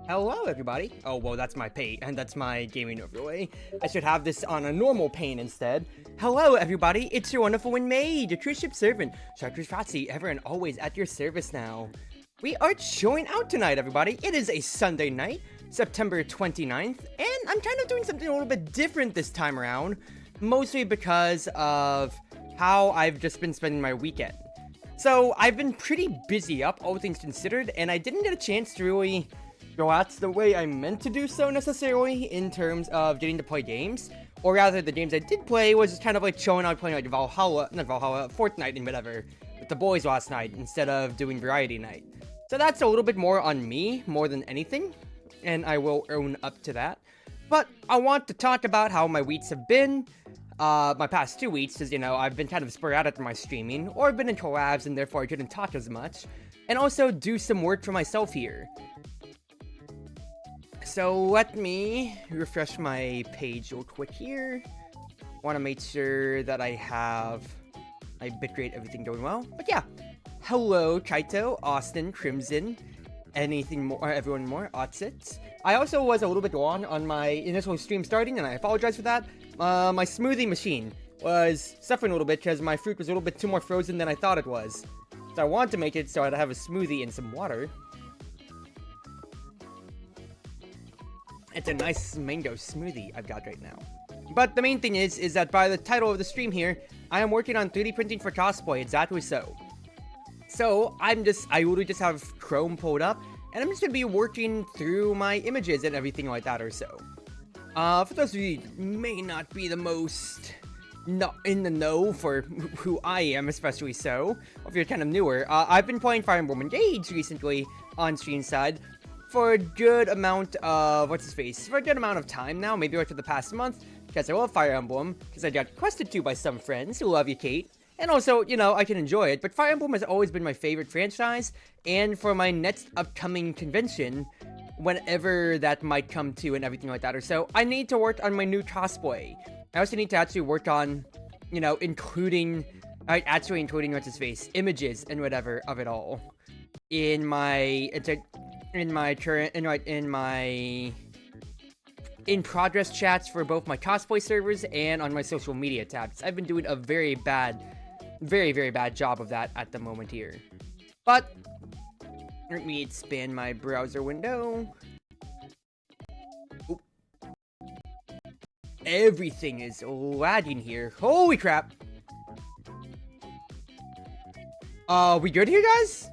Hello everybody. Oh, well, that's my paint, and that's my gaming overlay. I should have this on a normal pane instead. Hello everybody, it's your Wonderful Wind Mage, your Cruise Ship servant, Chartreuse Proxy, ever and always at your service now. We are showing out tonight, everybody. It is a Sunday night, September 29th, and I'm kind of doing something a little bit different this time around, mostly because of how I've just been spending my weekend. So, I've been pretty busy up, all things considered, and I didn't get a chance to really go out the way I meant to do so necessarily in terms of getting to play games. Or rather, the games I did play was just kind of like showing out playing like Fortnite and whatever with the boys last night instead of doing variety night. So that's a little bit more on me, more than anything, and I will own up to that. But I want to talk about how my weeks have been, my past 2 weeks, because, you know, I've been kind of sporadic in my streaming, or I've been in collabs and therefore I couldn't talk as much, and also do some work for myself here. So let me refresh my page real quick here. Want to make sure that I have my bitrate, everything going well. But yeah, hello Kaito, Austin, Crimson, anything more, everyone more, Otsit. I also was a little bit long on my initial stream starting, and I apologize for that. My smoothie machine was suffering a little bit because my fruit was a little bit too more frozen than I thought it was. So I wanted to make it so I'd have a smoothie and some water. It's a nice mango smoothie I've got right now. But the main thing is that by the title of the stream here, I am working on 3D printing for cosplay, exactly so. So, I literally just have Chrome pulled up, and I'm just gonna be working through my images and everything like that or so. For those of you who may not be the most not in the know for who I am, especially so, or if you're kind of newer, I've been playing Fire Emblem Engage recently on stream side, for a good amount of, for a good amount of time now, maybe like for the past month, because I love Fire Emblem, because I got requested to by some friends who love you, Kate, and also, you know, I can enjoy it, but Fire Emblem has always been my favorite franchise, and for my next upcoming convention, whenever that might come to and everything like that or so, I need to work on my new cosplay. I also need to actually work on, you know, including images and whatever of it all in my in progress chats for both my cosplay servers and on my social media tabs. I've been doing a very bad job of that at the moment here. But let me expand my browser window. Oop. Everything is lagging here. Holy crap. We good here, guys?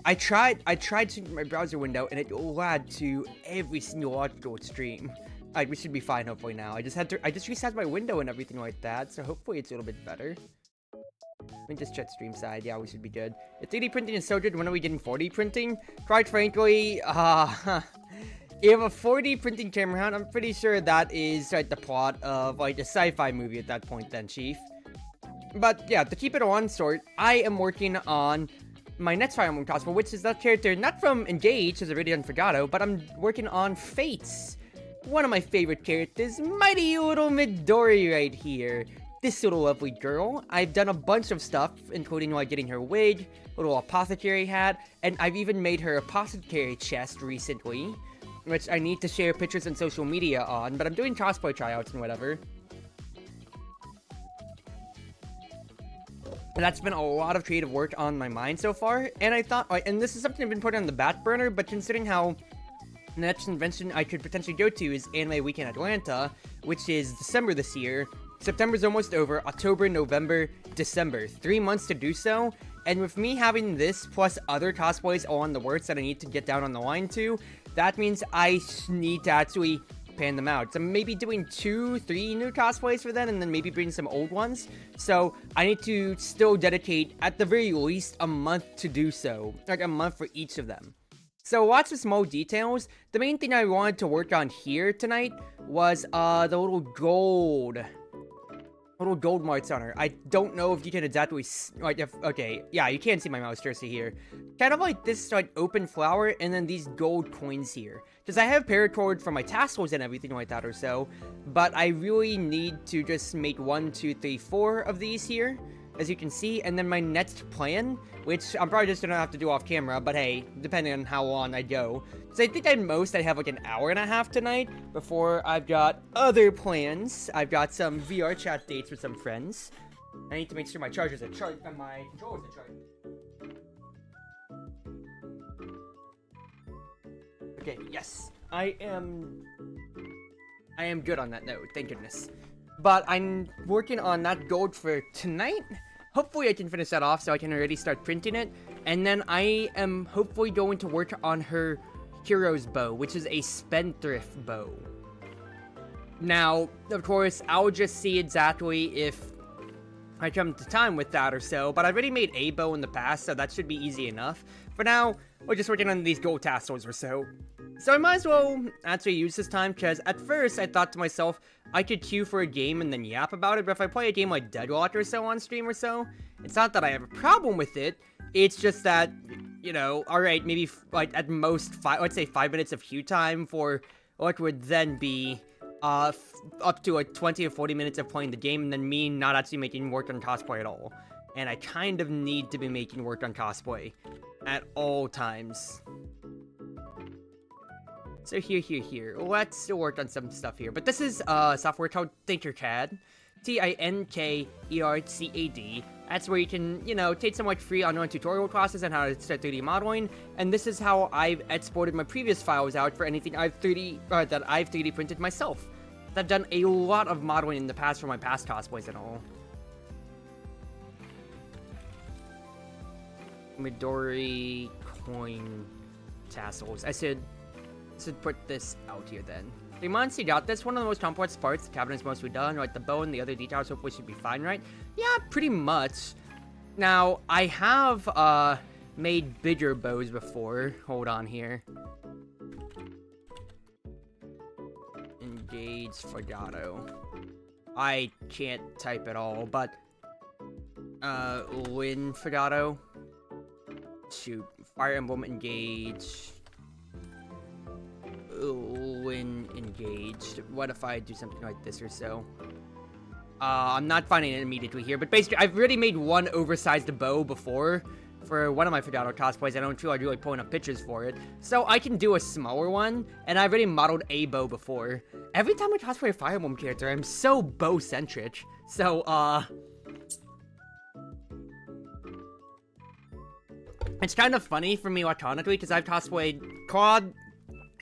I tried to my browser window and it lagged to every single logical stream. Alright, we should be fine hopefully now. I just reset my window and everything like that, so hopefully it's a little bit better. Let me just check stream side. Yeah, we should be good. If 3D printing is so good, when are we getting 4D printing? Quite frankly, if a 4D printing came around, I'm pretty sure that is like the plot of like a sci-fi movie at that point then, Chief. But yeah, to keep it on short, I am working on my next Fire Emblem cosplay, which is that character not from Engage, as already Unforgato, but I'm working on Fates. One of my favorite characters, mighty little Midori right here. This little lovely girl. I've done a bunch of stuff, including like getting her wig, little apothecary hat, and I've even made her apothecary chest recently, which I need to share pictures on social media on, but I'm doing cosplay tryouts and whatever. That's been a lot of creative work on my mind so far, and I thought, and this is something I've been putting on the back burner, but considering how the next convention I could potentially go to is Anime Weekend Atlanta, which is December this year. September's almost over, October, November, December, 3 months to do so, and with me having this plus other cosplays all on the works that I need to get down on the line to, that means I need to actually pan them out. So maybe doing 2-3 new cosplays for them, and then maybe bring some old ones. So I need to still dedicate at the very least a month to do so, like a month for each of them. So lots of small details. The main thing I wanted to work on here tonight was the little gold marks on her. I don't know if you can exactly, like, okay, yeah, you can see my mouse cursor here. Kind of like this, like, open flower, and then these gold coins here. Because I have paracord for my tassels and everything like that or so, but I really need to just make 1, 2, 3, 4 of these here. as you can see, and then my next plan, which I'm probably just gonna have to do off camera, but hey, depending on how long I go. So I think at most I have like an hour and a half tonight before I've got other plans. I've got some VR chat dates with some friends. I need to make sure my chargers are charged and my controllers are charged. Okay, yes. I am good on that note, thank goodness. But I'm working on that gold for tonight. Hopefully I can finish that off so I can already start printing it. And then I am hopefully going to work on her hero's bow, which is a spendthrift bow. Now, of course, I'll just see exactly if I come to time with that or so, but I've already made a bow in the past, so that should be easy enough. For now, we're just working on these gold tassels or so. So I might as well actually use this time, because at first I thought to myself, I could queue for a game and then yap about it, but if I play a game like Deadlock or so on stream or so, it's not that I have a problem with it, it's just that, you know, alright, maybe like at most, let's say 5 minutes of queue time for what would then be up to like 20 or 40 minutes of playing the game, and then me not actually making work on cosplay at all. And I kind of need to be making work on cosplay at all times. So here. Let's work on some stuff here. But this is software called Tinkercad. Tinkercad. That's where you can, you know, take some like free online tutorial classes on how to start 3D modeling. And this is how I've exported my previous files out for anything that I've 3D printed myself. I've done a lot of modeling in the past for my past cosplays and all. Midori coin tassels. I should put this out here then. The Monster got this. One of the most complex parts. The cabinet's mostly done. Right, the bow and the other details hopefully should be fine, right? Yeah, pretty much. Now, I have made bigger bows before. Hold on here. Engage Fregado. I can't type at all, but Win Fregado. Shoot. Fire Emblem Engage. When engaged. What if I do something like this or so? I'm not finding it immediately here, but basically, I've already made one oversized bow before for one of my Fregado cosplays. I don't feel like really pulling up pictures for it, so I can do a smaller one, and I've already modeled a bow before. Every time I cosplay a Fire Emblem character, I'm so bow-centric, so, it's kind of funny for me electronically, because I've cosplayed Claude,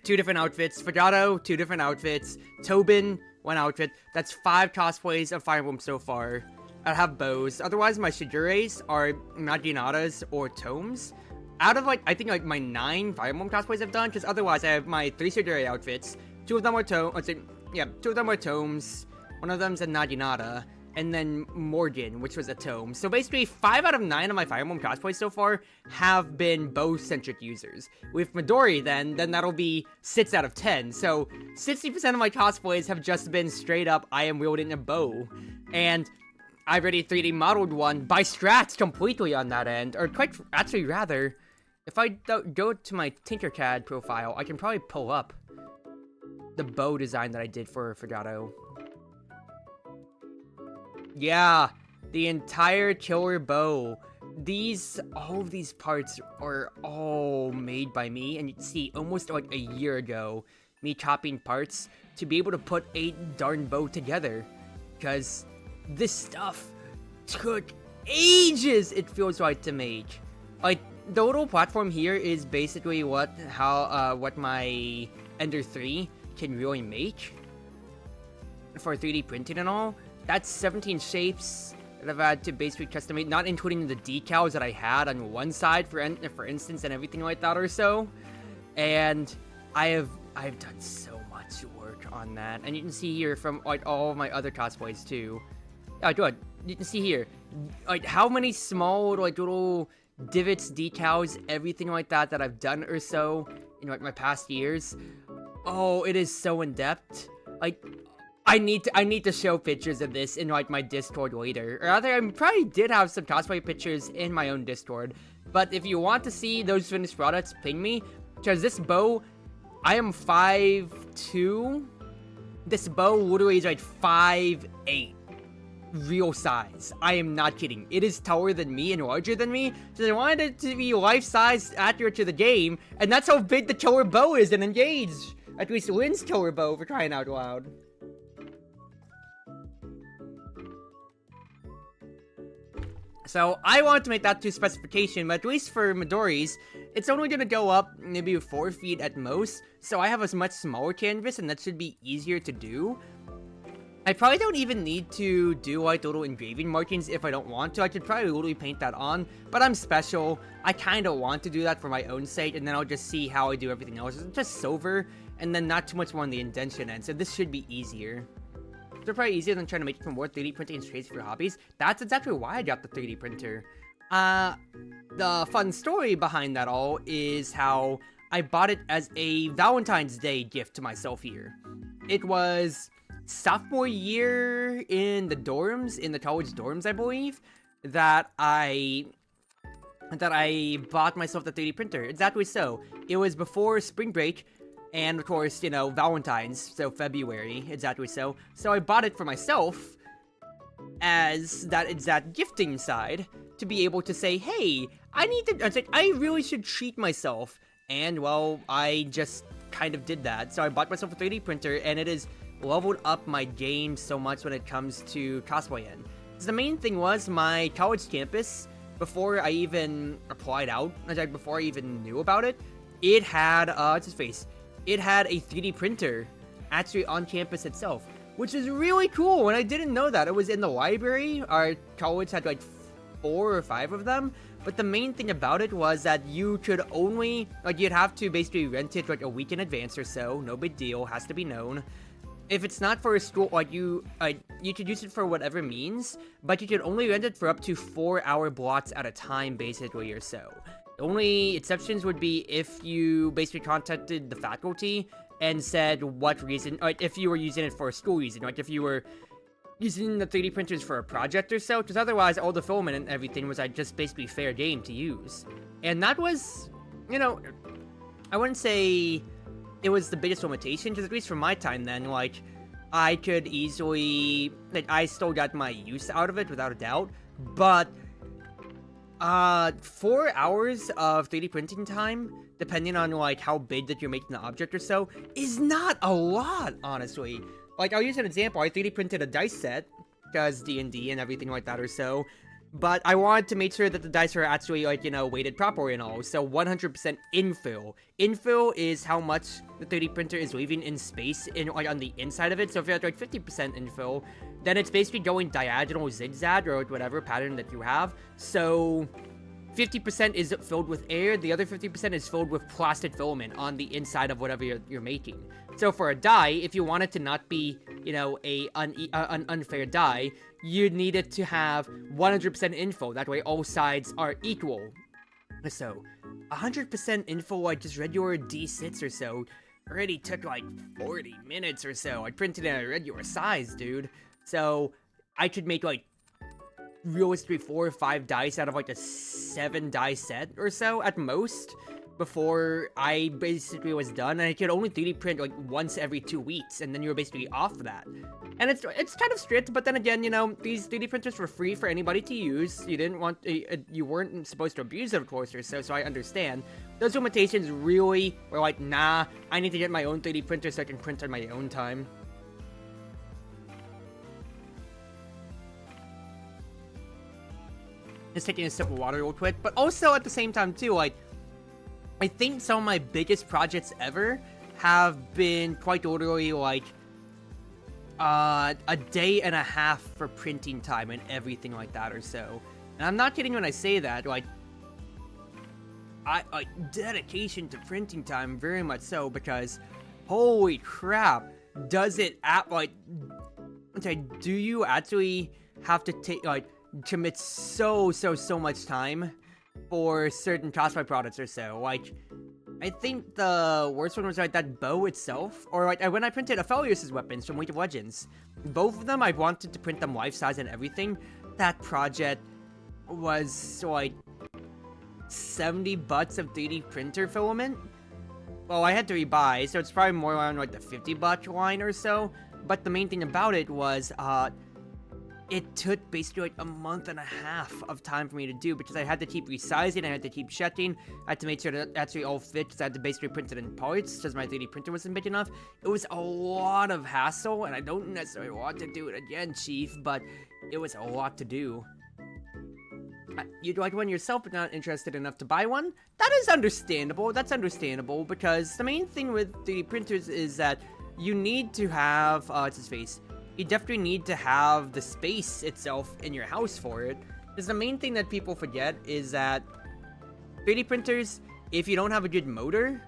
2 different outfits, Fregado, 2 different outfits, Tobin, 1 outfit. That's 5 cosplays of Fire Emblem so far. I have bows. Otherwise, my Shigure's are Naginatas or Tomes. Out of, like, I think, like, my 9 Fire Emblem cosplays I've done, because otherwise I have my 3 Shigure outfits. 2 of them are Tomes. 2 of them are Tomes. 1 of them's a Naginata. And then Morgan, which was a tome. So basically, 5 out of 9 of my Fire Emblem cosplays so far have been bow-centric users. With Midori, then that'll be 6 out of 10. So 60% of my cosplays have just been straight up, I am wielding a bow. And I've already 3D modeled one by strats completely on that end. Or quite, actually rather, if I go to my Tinkercad profile, I can probably pull up the bow design that I did for Fregado. Yeah, the entire killer bow. All of these parts are all made by me, and you can see almost like a year ago, me copying parts to be able to put a darn bow together. Because this stuff took ages, it feels like, to make. Like, the little platform here is basically what my Ender 3 can really make for 3D printing and all. That's 17 shapes that I've had to basically custom make, not including the decals that I had on one side, for instance, and everything like that or so. And I've done so much work on that, and you can see here from like all of my other cosplays too. Good. You can see here, like how many small like little divots, decals, everything like that I've done or so in like my past years. Oh, it is so in depth. Like, I need to show pictures of this in like my Discord later. Or rather, I probably did have some cosplay pictures in my own Discord. But if you want to see those finished products, ping me. Because this bow, I am 5'2". This bow literally is like 5'8". real size. I am not kidding. It is taller than me and larger than me, so they wanted it to be life-size, accurate to the game, and that's how big the killer bow is and engaged. At least Lynn's killer bow, for crying out loud. So I wanted to make that to specification, but at least for Midori's, it's only going to go up maybe 4 feet at most, so I have a much smaller canvas, and that should be easier to do. I probably don't even need to do like little engraving markings if I don't want to. I could probably literally paint that on, but I'm special. I kind of want to do that for my own sake, and then I'll just see how I do everything else. It's just silver, and then not too much more on the indentation end, so this should be easier. They're probably easier than trying to make it for more 3D printing and trades for your hobbies. That's exactly why I got the 3D printer. The fun story behind that all is how I bought it as a Valentine's Day gift to myself here. It was sophomore year in the dorms, in the college dorms, I believe, that I bought myself the 3D printer. Exactly so. It was before spring break. And of course, you know, Valentine's, so February, exactly so. So I bought it for myself as that exact gifting side to be able to say, hey, I really should treat myself. And well, I just kind of did that. So I bought myself a 3D printer, and it has leveled up my game so much when it comes to cosplay in. So the main thing was my college campus, before I even applied out, before I even knew about it, it had, what's his face? It had a 3D printer actually on campus itself, which is really cool, and I didn't know that. It was in the library. Our college had like 4 or 5 of them, but the main thing about it was that you could only, like, you'd have to basically rent it like a week in advance or so. No big deal, has to be known. If it's not for a school, like, you could use it for whatever means, but you could only rent it for up to 4-hour blocks at a time, basically, or so. The only exceptions would be if you basically contacted the faculty and said what reason, like if you were using it for a school reason, like if you were using the 3D printers for a project or so, because otherwise all the filament and everything was like just basically fair game to use. And that was, you know, I wouldn't say it was the biggest limitation, because at least for my time then, like, I could easily, like, I still got my use out of it without a doubt, but 4 hours of 3D printing time, depending on, like, how big that you're making the object or so, is not a lot, honestly. Like, I'll use an example. I 3D printed a dice set, because D&D and everything like that or so, but I wanted to make sure that the dice are actually, like, you know, weighted properly and all, so 100% infill. Infill is how much the 3D printer is leaving in space, like, on the inside of it, so if you have, like, 50% infill, then it's basically going diagonal zigzag, or whatever pattern that you have, so 50% is filled with air, the other 50% is filled with plastic filament on the inside of whatever you're making. So for a die, if you want it to not be, you know, an unfair die, you need it to have 100% info, that way all sides are equal. So, 100% info, like just regular D6 or so, already took like 40 minutes or so. I printed in a regular size, dude. So, I could make like realistically 4 or 5 dice out of like a 7 die set or so at most before I basically was done, and I could only 3D print like once every 2 weeks, and then you were basically off that. And it's kind of strict, but then again, you know, these 3D printers were free for anybody to use. You weren't supposed to abuse it, of course, or so I understand. Those limitations really were like, nah, I need to get my own 3D printer so I can print on my own time. Just taking a sip of water real quick, but also at the same time too, like, I think some of my biggest projects ever have been quite literally like a day and a half for printing time and everything like that or so. And I'm not kidding when I say that, like, dedication to printing time, very much so, because holy crap, does it do you actually have to take, like, commit so much time for certain cosplay products or so. Like, I think the worst one was like that bow itself, or like when I printed Aphelios' weapons from League of Legends. Both of them, I wanted to print them life size and everything. That project was like 70 bucks of 3D printer filament. Well, I had to rebuy, so it's probably more around like the 50 buck line or so. But the main thing about it was, it took basically like a month and a half of time for me to do because I had to keep resizing, I had to keep checking, I had to make sure that it actually all fit because I had to basically print it in parts because my 3D printer wasn't big enough. It was a lot of hassle, and I don't necessarily want to do it again, Chief, but it was a lot to do. You'd like one yourself but not interested enough to buy one? That is understandable. That's understandable because the main thing with 3D printers is that you need to have, what's his face? You definitely need to have the space itself in your house for it. Because the main thing that people forget is that 3D printers, if you don't have a good motor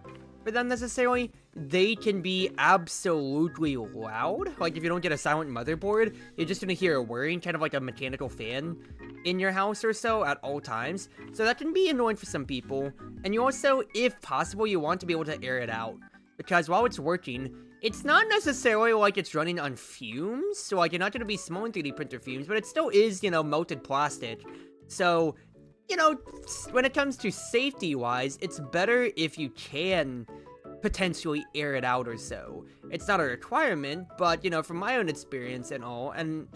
for them necessarily, they can be absolutely loud. Like if you don't get a silent motherboard, you're just gonna hear a whirring, kind of like a mechanical fan in your house or so at all times. So that can be annoying for some people. And you also, if possible, you want to be able to air it out. Because while it's working, it's not necessarily like it's running on fumes. So like you're not gonna be smelling 3D printer fumes, but it still is, you know, melted plastic. So, you know, when it comes to safety-wise, it's better if you can potentially air it out or so. It's not a requirement, but, you know, from my own experience and all, and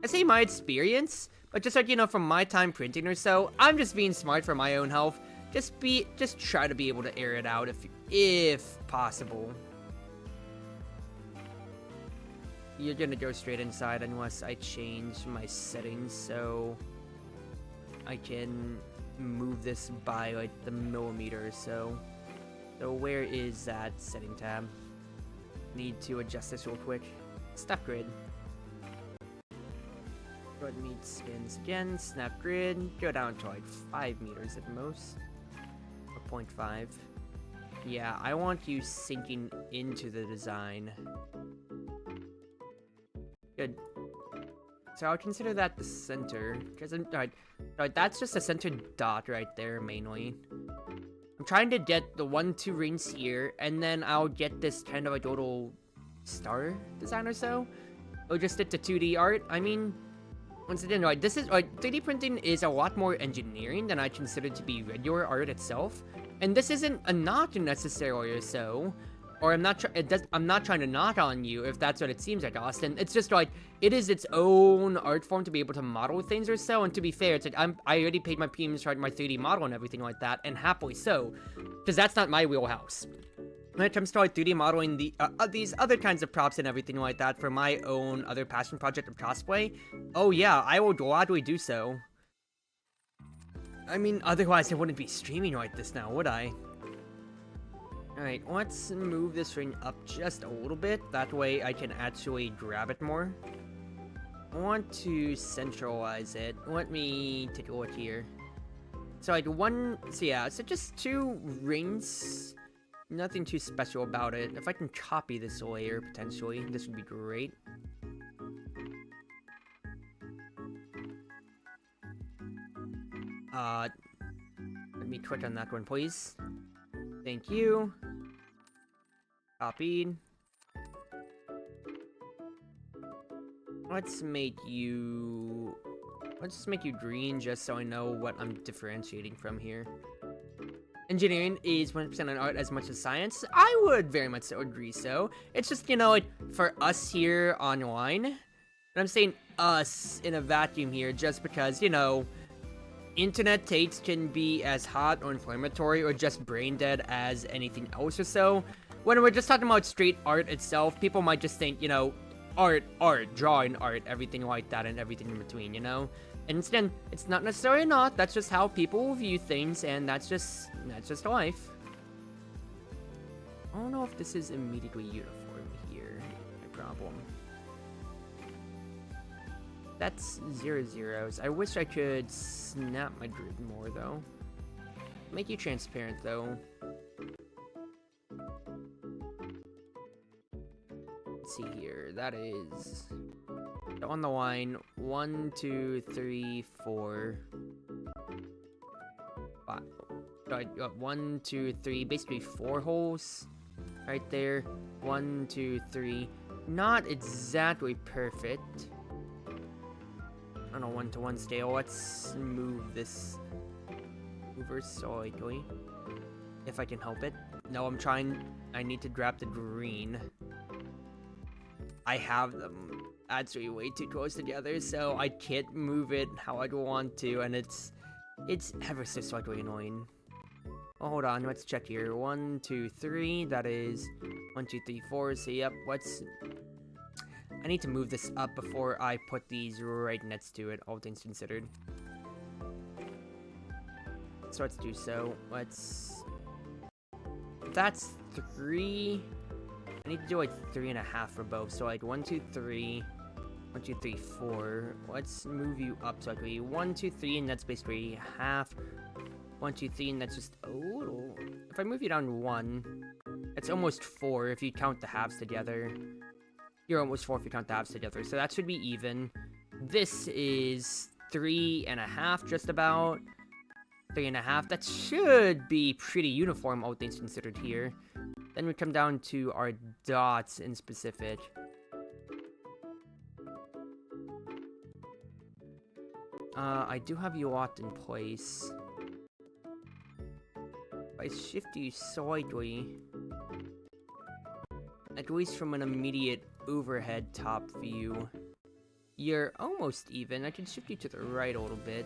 I say my experience, but just like, you know, from my time printing or so, I'm just being smart for my own health. Just try to be able to air it out if possible. You're gonna go straight inside unless I change my settings so I can move this by like the millimeter or so. So where is that setting tab? Need to adjust this real quick. Snap grid. Go ahead and meet spins again. Snap grid. Go down to like 5 meters at most. Or 0.5. Yeah, I want you sinking into the design. Good. So I'll consider that the center, because that's just a center dot right there mainly. I'm trying to get the 1-2 rings here, and then I'll get this kind of like little star design or so. I'll just stick to 2D art. I mean, once again, like this is like 3D printing is a lot more engineering than I consider to be regular art itself, and this isn't a knock necessarily or so. Or I'm not trying to knock on you if that's what it seems like, Austin. It's just like it is its own art form to be able to model things or so. And to be fair, it's like I already paid my premiums for my 3D model and everything like that, and happily so, because that's not my wheelhouse. When it comes to like 3D modeling these other kinds of props and everything like that for my own other passion project of cosplay, oh yeah, I will gladly do so. I mean, otherwise I wouldn't be streaming like this now, would I? Alright, let's move this ring up just a little bit. That way I can actually grab it more. I want to centralize it. Let me take a look here. So like so just 2 rings. Nothing too special about it. If I can copy this layer, potentially, this would be great. Let me click on that one, please. Thank you. Copied. Let's just make you green just so I know what I'm differentiating from here. Engineering is 100% on art as much as science. I would very much so agree so. It's just, you know, like, for us here online, and I'm saying us in a vacuum here just because, you know, internet takes can be as hot or inflammatory or just brain dead as anything else or so. When we're just talking about straight art itself, people might just think, you know, art, drawing art, everything like that and everything in between, you know? And instead, it's not necessarily not, that's just how people view things, and that's just life. I don't know if this is immediately uniform here, my problem. That's 0 zeros. I wish I could snap my grid more, though. Make you transparent, though. Let's see here. That is... on the line, 1, 2, 3, 4... 5. 1, 2, 3, basically 4 holes. Right there. 1, 2, 3. Not exactly perfect. On a 1-to-1 scale, let's move this over slightly, if I can help it. No, I need to grab the green. I have them. actually way too close together, so I can't move it how I'd want to, and it's ever so slightly annoying. Oh, hold on, let's check here. 1, 2, 3, that is 1, 2, 3, 4, so yep, I need to move this up before I put these right next to it, all things considered. So let's do so. That's 3. I need to do like 3.5 for both. So like 1, 2, 3, 1, 2, 3, 4. Let's move you up so like 1, 2, 3, and that's basically half. 1, 2, 3, and that's just a little. If I move you down 1, it's almost 4 if you count the halves together. You're almost 4 if you count the halves together, so that should be even. This is 3.5, just about. 3.5. That should be pretty uniform, all things considered here. Then we come down to our dots in specific. I do have you locked in place. If I shift you slightly, at least from an immediate overhead top view, you're almost even. I can shift you to the right a little bit.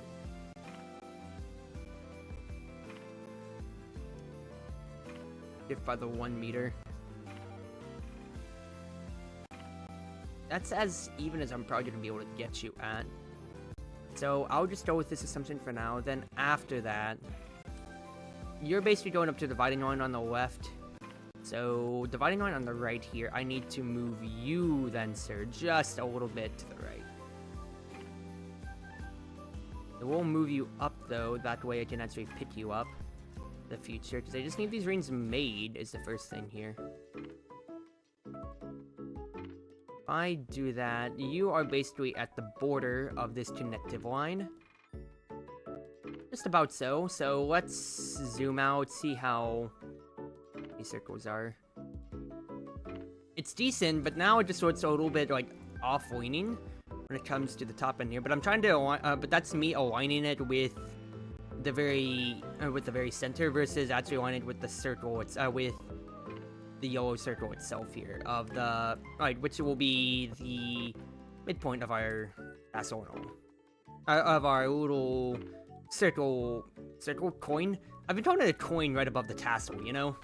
Shift by the 1 meter. That's as even as I'm probably going to be able to get you at. So I'll just go with this assumption for now. Then after that, you're basically going up to the dividing line on the left. So dividing line on the right here, I need to move you then, sir, just a little bit to the right. It will move you up though, that way I can actually pick you up in the future, because I just need these rings made is the first thing here. If I do that, you are basically at the border of this connective line. Just about so. So let's zoom out, see how these circles are. It's decent, but now it just looks a little bit like off-leaning when it comes to the top end here. But I'm trying to align, but that's me aligning it with the very center versus actually aligning it with the circle. It's with the yellow circle itself here of the which will be the midpoint of our tassel of our little circle coin. I've been calling it a coin right above the tassel, you know.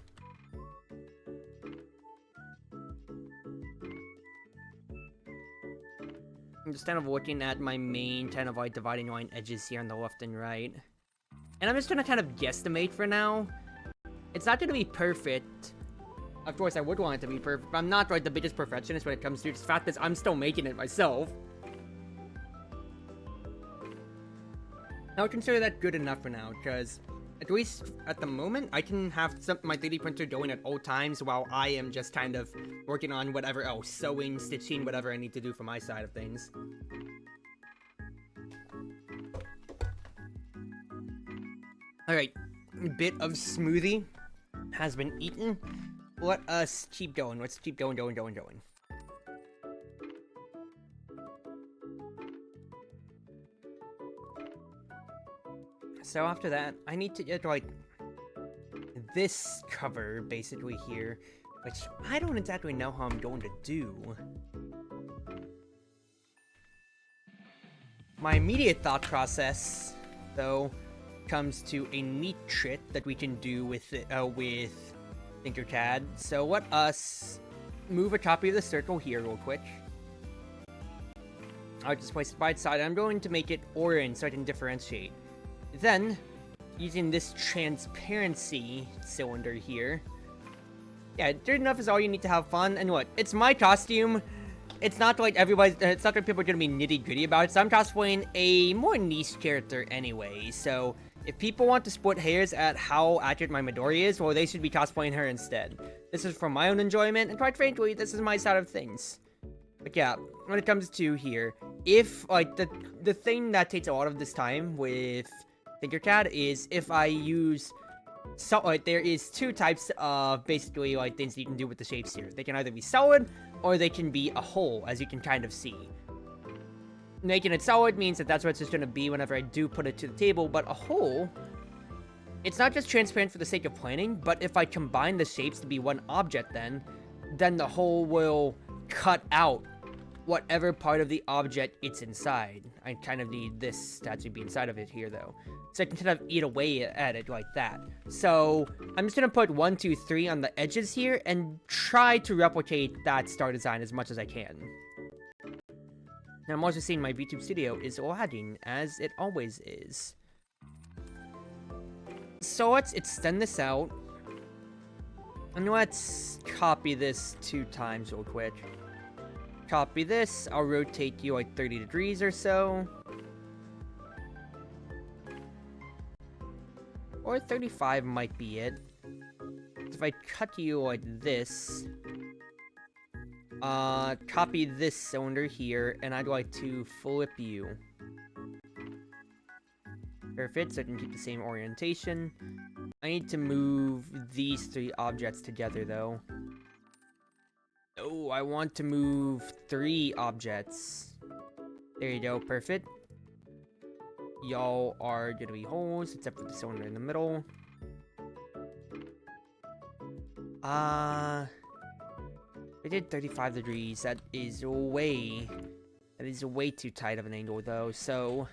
I'm just kind of looking at my main kind of like dividing line edges here on the left and right, and I'm just gonna kind of guesstimate for now. It's not gonna be perfect. Of course, I would want it to be perfect, but I'm not like the biggest perfectionist when it comes to it. The fact is, I'm still making it myself. I would consider that good enough for now, because at least at the moment, I can have my 3D printer going at all times while I am just kind of working on whatever else, sewing, stitching, whatever I need to do for my side of things. Alright, a bit of smoothie has been eaten. Let us keep going. Let's keep going. So after that, I need to get like this cover basically here, which I don't exactly know how I'm going to do. My immediate thought process, though, comes to a neat trick that we can do with Tinkercad. So let us move a copy of the circle here real quick. I'll just place it by its side. I'm going to make it orange so I can differentiate. Then, using this transparency cylinder here. Yeah, good enough is all you need to have fun. And what? It's my costume. It's not like it's not like people are gonna be nitty-gritty about it. So I'm cosplaying a more niche character anyway. So if people want to split hairs at how accurate my Midori is, well, they should be cosplaying her instead. This is for my own enjoyment, and quite frankly, this is my side of things. But yeah, when it comes to here, if, like, the thing that takes a lot of this time with Tinkercad is if I use... So, like, there is two types of, basically, like, things you can do with the shapes here. They can either be solid, or they can be a hole, as you can kind of see. Making it solid means that that's what it's just going to be whenever I do put it to the table, but a hole, it's not just transparent for the sake of planning, but if I combine the shapes to be one object then the hole will cut out whatever part of the object it's inside. I kind of need this to actually be inside of it here, though. So I can kind of eat away at it like that. So I'm just gonna put 1, 2, 3 on the edges here and try to replicate that star design as much as I can. Now I'm also seeing my VTube studio is lagging, as it always is. So let's extend this out. And let's copy this 2 times real quick. Copy this, I'll rotate you like 30 degrees or so. Or 35 might be it. If I cut you like this, copy this cylinder here, and I'd like to flip you. Perfect, so I can keep the same orientation. I need to move these 3 objects together, though. Oh, I want to move 3 objects. There you go, perfect. Y'all are gonna be holes, except for the cylinder in the middle. I did 35 degrees. That is way too tight of an angle, though. So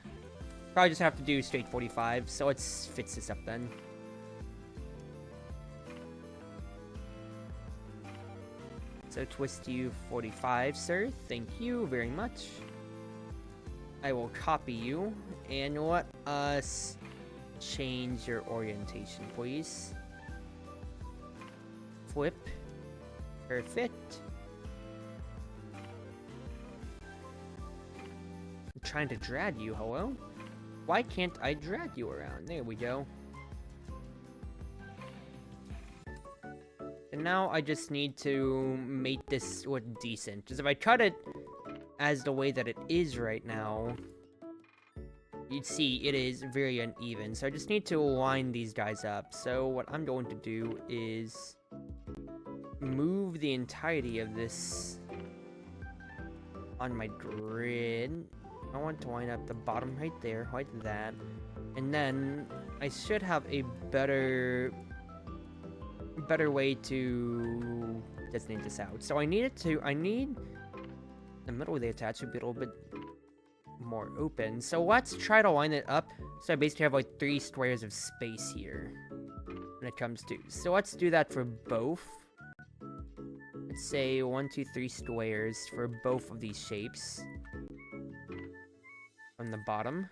probably just have to do straight 45. So let's fix this up then. So twist you 45, sir. Thank you very much. I will copy you, and let us change your orientation, please. Flip. Perfect. I'm trying to drag you, hello? Why can't I drag you around? There we go. And now I just need to make this look decent. Because if I cut it as the way that it is right now, you'd see it is very uneven. So I just need to line these guys up. So what I'm going to do is move the entirety of this on my grid. I want to line up the bottom right there, like that. And then I should have a better way to designate this out. So I need the middle of the attach to be a little bit more open. So let's try to line it up so I basically have like 3 squares of space here when it comes to. So let's do that for both. Let's say 1, 2, 3 squares for both of these shapes on the bottom.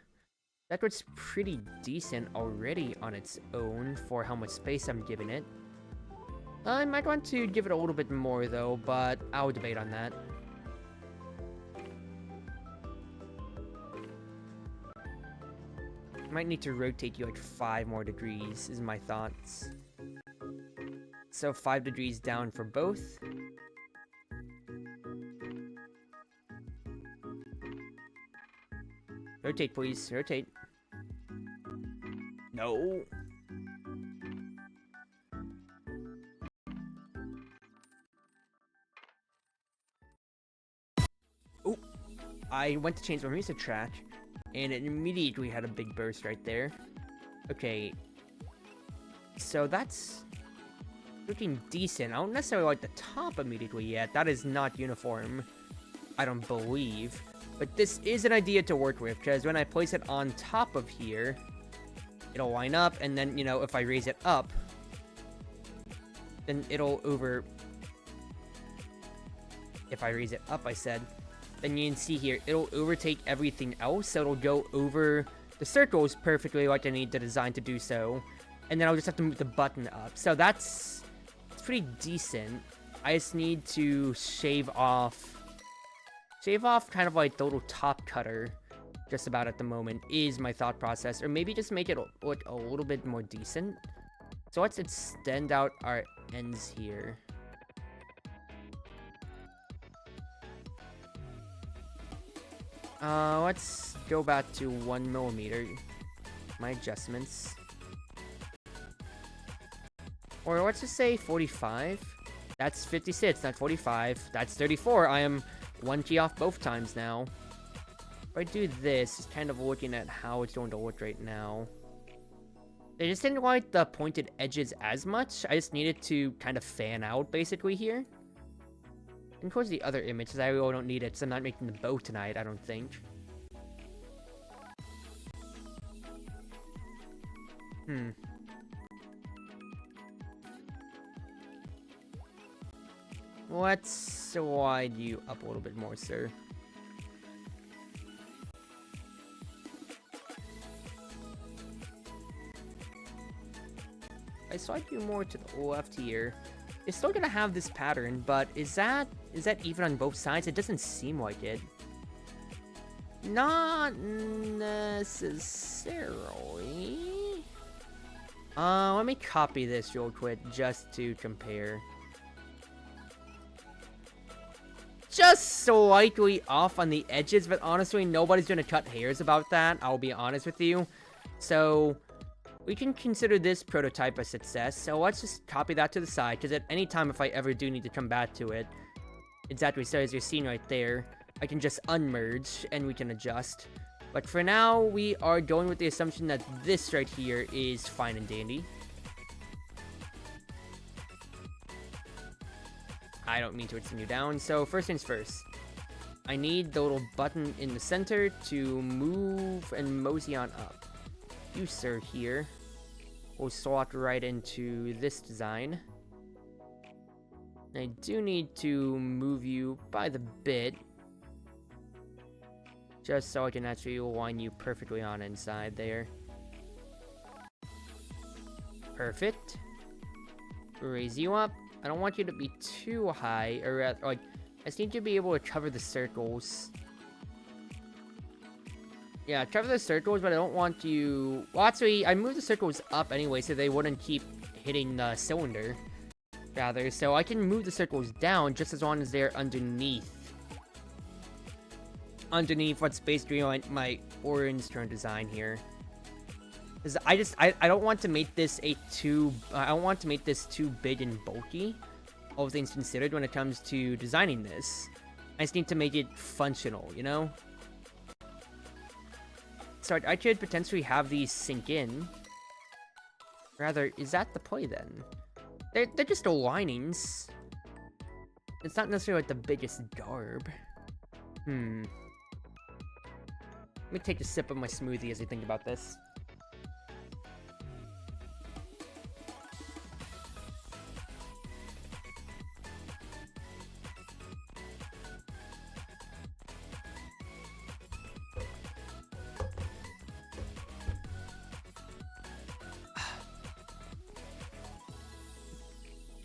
That looks pretty decent already on its own for how much space I'm giving it. I might want to give it a little bit more though, but I'll debate on that. Might need to rotate you like 5 more degrees, is my thoughts. So 5 degrees down for both. Rotate, please. Rotate. No. Oh, I went to change my music track, and it immediately had a big burst right there. Okay. So that's looking decent. I don't necessarily like the top immediately yet. That is not uniform, I don't believe. But this is an idea to work with, because when I place it on top of here, it'll line up, and then, you know, if I raise it up, then it'll if I raise it up, I said, then you can see here, it'll overtake everything else, so it'll go over the circles perfectly like I need the design to do so, and then I'll just have to move the button up. So it's pretty decent. I just need to shave off kind of like the little top cutter just about at the moment is my thought process, or maybe just make it look a little bit more decent. So let's extend out our ends here. Let's go back to 1mm, my adjustments. Or let's just say 45. That's 56, not 45. That's 34. I am 1 key off both times now. If I do this, just kind of looking at how it's going to look right now. I just didn't like the pointed edges as much. I just needed to kind of fan out, basically, here. And towards the other image, because I really don't need it, so I'm not making the bow tonight, I don't think. Let's widen you up a little bit more, sir. I slide you more to the left here. It's still gonna have this pattern, but is that even on both sides? It doesn't seem like it. Not necessarily. Let me copy this real quick just to compare. Just slightly off on the edges, but honestly, nobody's gonna cut hairs about that. I'll be honest with you. So we can consider this prototype a success, so let's just copy that to the side, because at any time if I ever do need to come back to it, exactly so as you're seeing right there, I can just unmerge, and we can adjust. But for now, we are going with the assumption that this right here is fine and dandy. I don't mean to extend you down, so first things first. I need the little button in the center to move and mosey on up. You, sir, here will slot right into this design. I do need to move you by the bit, just so I can actually align you perfectly on inside there. Perfect. Raise you up. I don't want you to be too high, or rather, like, I just need to be able to cover the circles. Yeah, cover the circles, but I don't want you... Well, actually, I moved the circles up anyway, so they wouldn't keep hitting the cylinder, rather. So I can move the circles down just as long as they're underneath what's basically like my orange turn design here. Because I don't want to make this I don't want to make this too big and bulky, all things considered, when it comes to designing this. I just need to make it functional, you know? So I could potentially have these sink in. Rather, is that the play then? They're just alignings. It's not necessarily like the biggest garb. Let me take a sip of my smoothie as I think about this.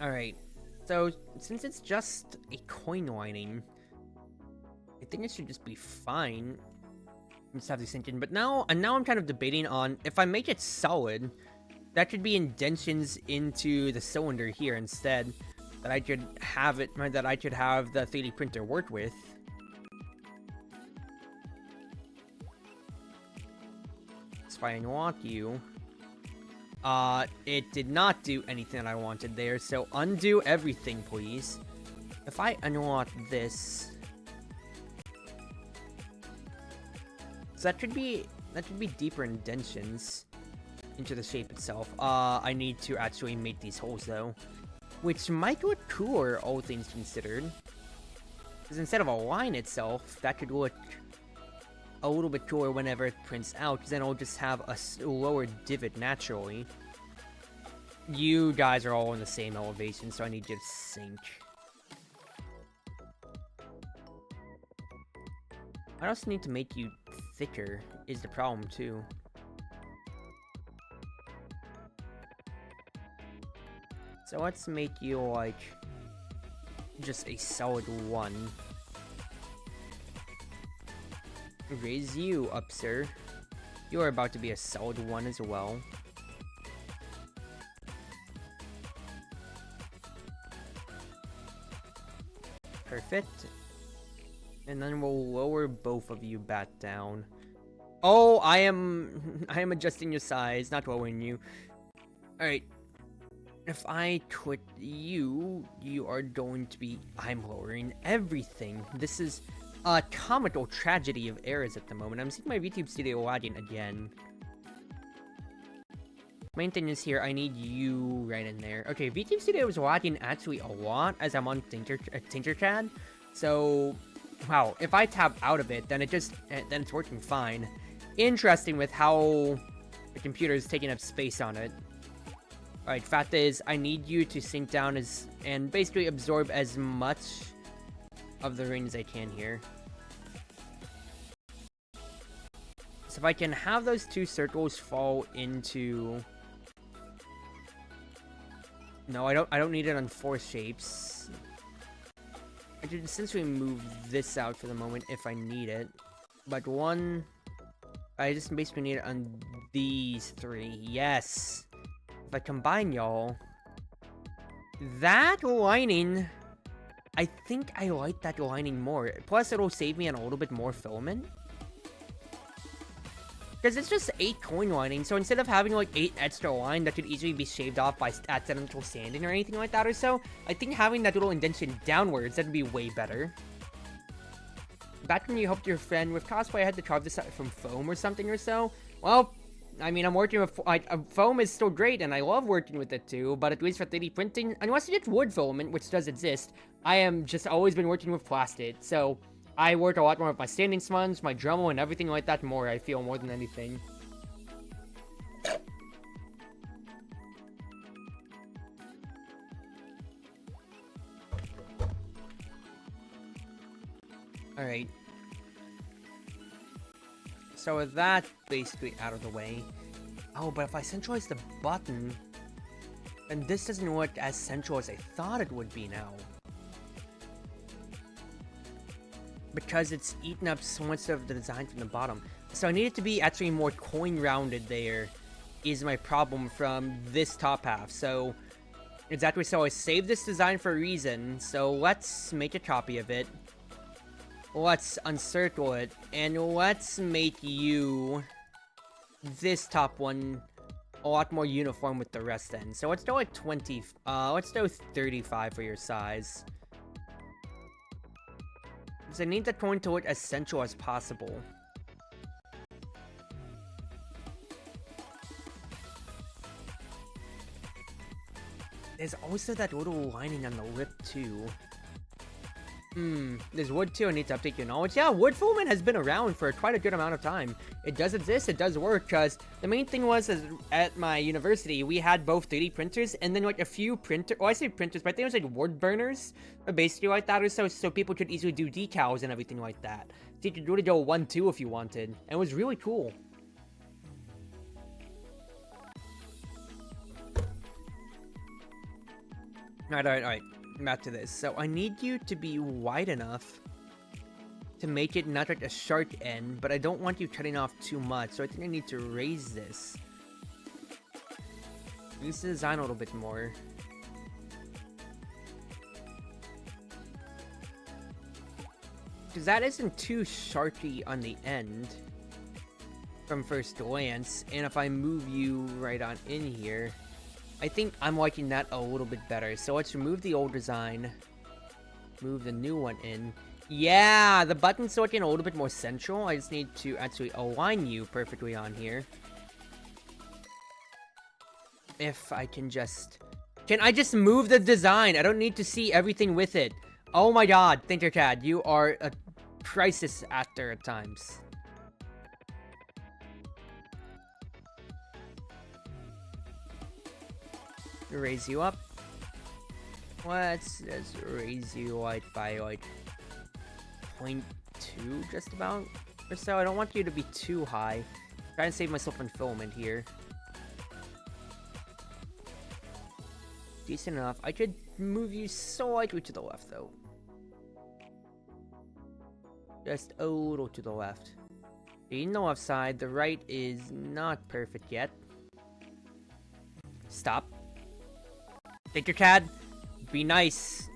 Alright, so since it's just a coin lining, I think it should just be fine. Just have to sink in. But now I'm kind of debating on if I make it solid, that could be indentions into the cylinder here instead. That I could have the 3D printer work with. So I unlock you. It did not do anything that I wanted there, so undo everything, please. If I unlock this... So that could be deeper indentions into the shape itself. I need to actually make these holes, though. Which might look cooler, all things considered. Because instead of a line itself, that could look a little bit cooler whenever it prints out, because then it'll just have a lower divot naturally. You guys are all in the same elevation, so I need you to sink. I also need to make you thicker, is the problem too. So let's make you like just a solid 1. Raise you up, sir. You are about to be a solid 1 as well. Perfect. And then we'll lower both of you back down. Oh, I am adjusting your size, not lowering you. Alright. If I quit you, you are going to be... I'm lowering everything. This is a comical tragedy of errors at the moment. I'm seeing my VTube studio lagging again. Main thing is here, I need you right in there. Okay, VTube Studio is lagging actually a lot as I'm on Tinkercad. So, wow, if I tap out of it, then then it's working fine. Interesting with how the computer is taking up space on it. Alright, fact is, I need you to sink down and basically absorb as much of the ring as I can here. So if I can have those two circles fall into... No, I don't need it on 4 shapes. I could essentially move this out for the moment if I need it. But I just basically need it on these 3. Yes! If I combine y'all... That lining... I think I like that lining more. Plus, it'll save me on a little bit more filament. Because it's just 8 coin lining, so instead of having like 8 extra line that could easily be shaved off by accidental sanding or anything like that or so, I think having that little indentation downwards, that'd be way better. Back when you helped your friend with cosplay, I had to carve this out from foam or something or so. Well, I mean, I'm working with, foam is still great, and I love working with it too, but at least for 3D printing, unless you get wood filament, which does exist, I am just always been working with plastic, so... I work a lot more with my standing sponge, my Dremel, and everything like that more, I feel, more than anything. Alright. So with that basically out of the way... Oh, but if I centralize the button... then this doesn't look as central as I thought it would be now. Because it's eaten up so much of the design from the bottom. So I need it to be actually more coin-rounded there, is my problem from this top half. So, exactly, so I saved this design for a reason, so let's make a copy of it. Let's uncircle it, and let's make you, this top one, a lot more uniform with the rest then. So let's go like 20, let's go 35 for your size. Because I need the coin to look as central as possible. There's also that little lining on the lip too. There's wood too, I need to update your knowledge. Yeah, wood filament has been around for quite a good amount of time. It does exist, it does work, because the main thing was at my university, we had both 3D printers, and then like a few I say printers, but I think it was like wood burners, or basically like that or so people could easily do decals and everything like that. So you could really go 1-2 if you wanted, and it was really cool. Alright. Back to this. So I need you to be wide enough to make it not like a sharp end, but I don't want you cutting off too much, so I think I need to raise this. Use the design a little bit more. Because that isn't too sharpy on the end from first glance, and if I move you right on in here, I think I'm liking that a little bit better. So let's remove the old design. Move the new one in. Yeah, the button's looking a little bit more central. I just need to actually align you perfectly on here. If I can just... Can I just move the design? I don't need to see everything with it. Oh my god, Tinkercad, you are a crisis actor at times. Raise you up. Let's just raise you like by like 0.2 just about or so. I don't want you to be too high. Try and save myself on filament here. Decent enough. I could move you slightly to the left though. Just a little to the left. In the left side, the right is not perfect yet. Stop. Tinkercad, be nice.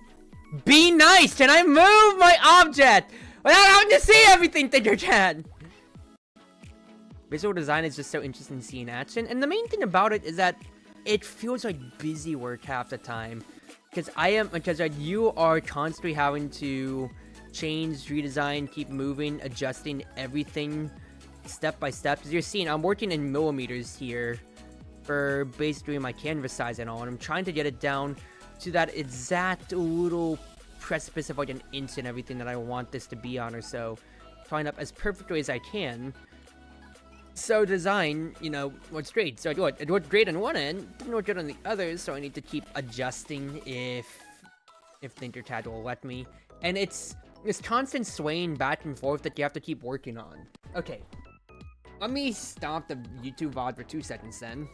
Be nice! Can I move my object without having to see everything, Tinkercad? Visual design is just so interesting to see in action, and the main thing about it is that it feels like busy work half the time. Because you are constantly having to change, redesign, keep moving, adjusting everything step by step. As you're seeing, I'm working in millimeters here. for basically my canvas size and all, and I'm trying to get it down to that exact little precipice of like an inch and everything that I want this to be on or so. Line up as perfectly as I can. So design, you know, what's great. So it worked great on one end, didn't work good on the other, so I need to keep adjusting if the intertag will let me. And it's this constant swaying back and forth that you have to keep working on. Okay, let me stop the YouTube VOD for 2 seconds then,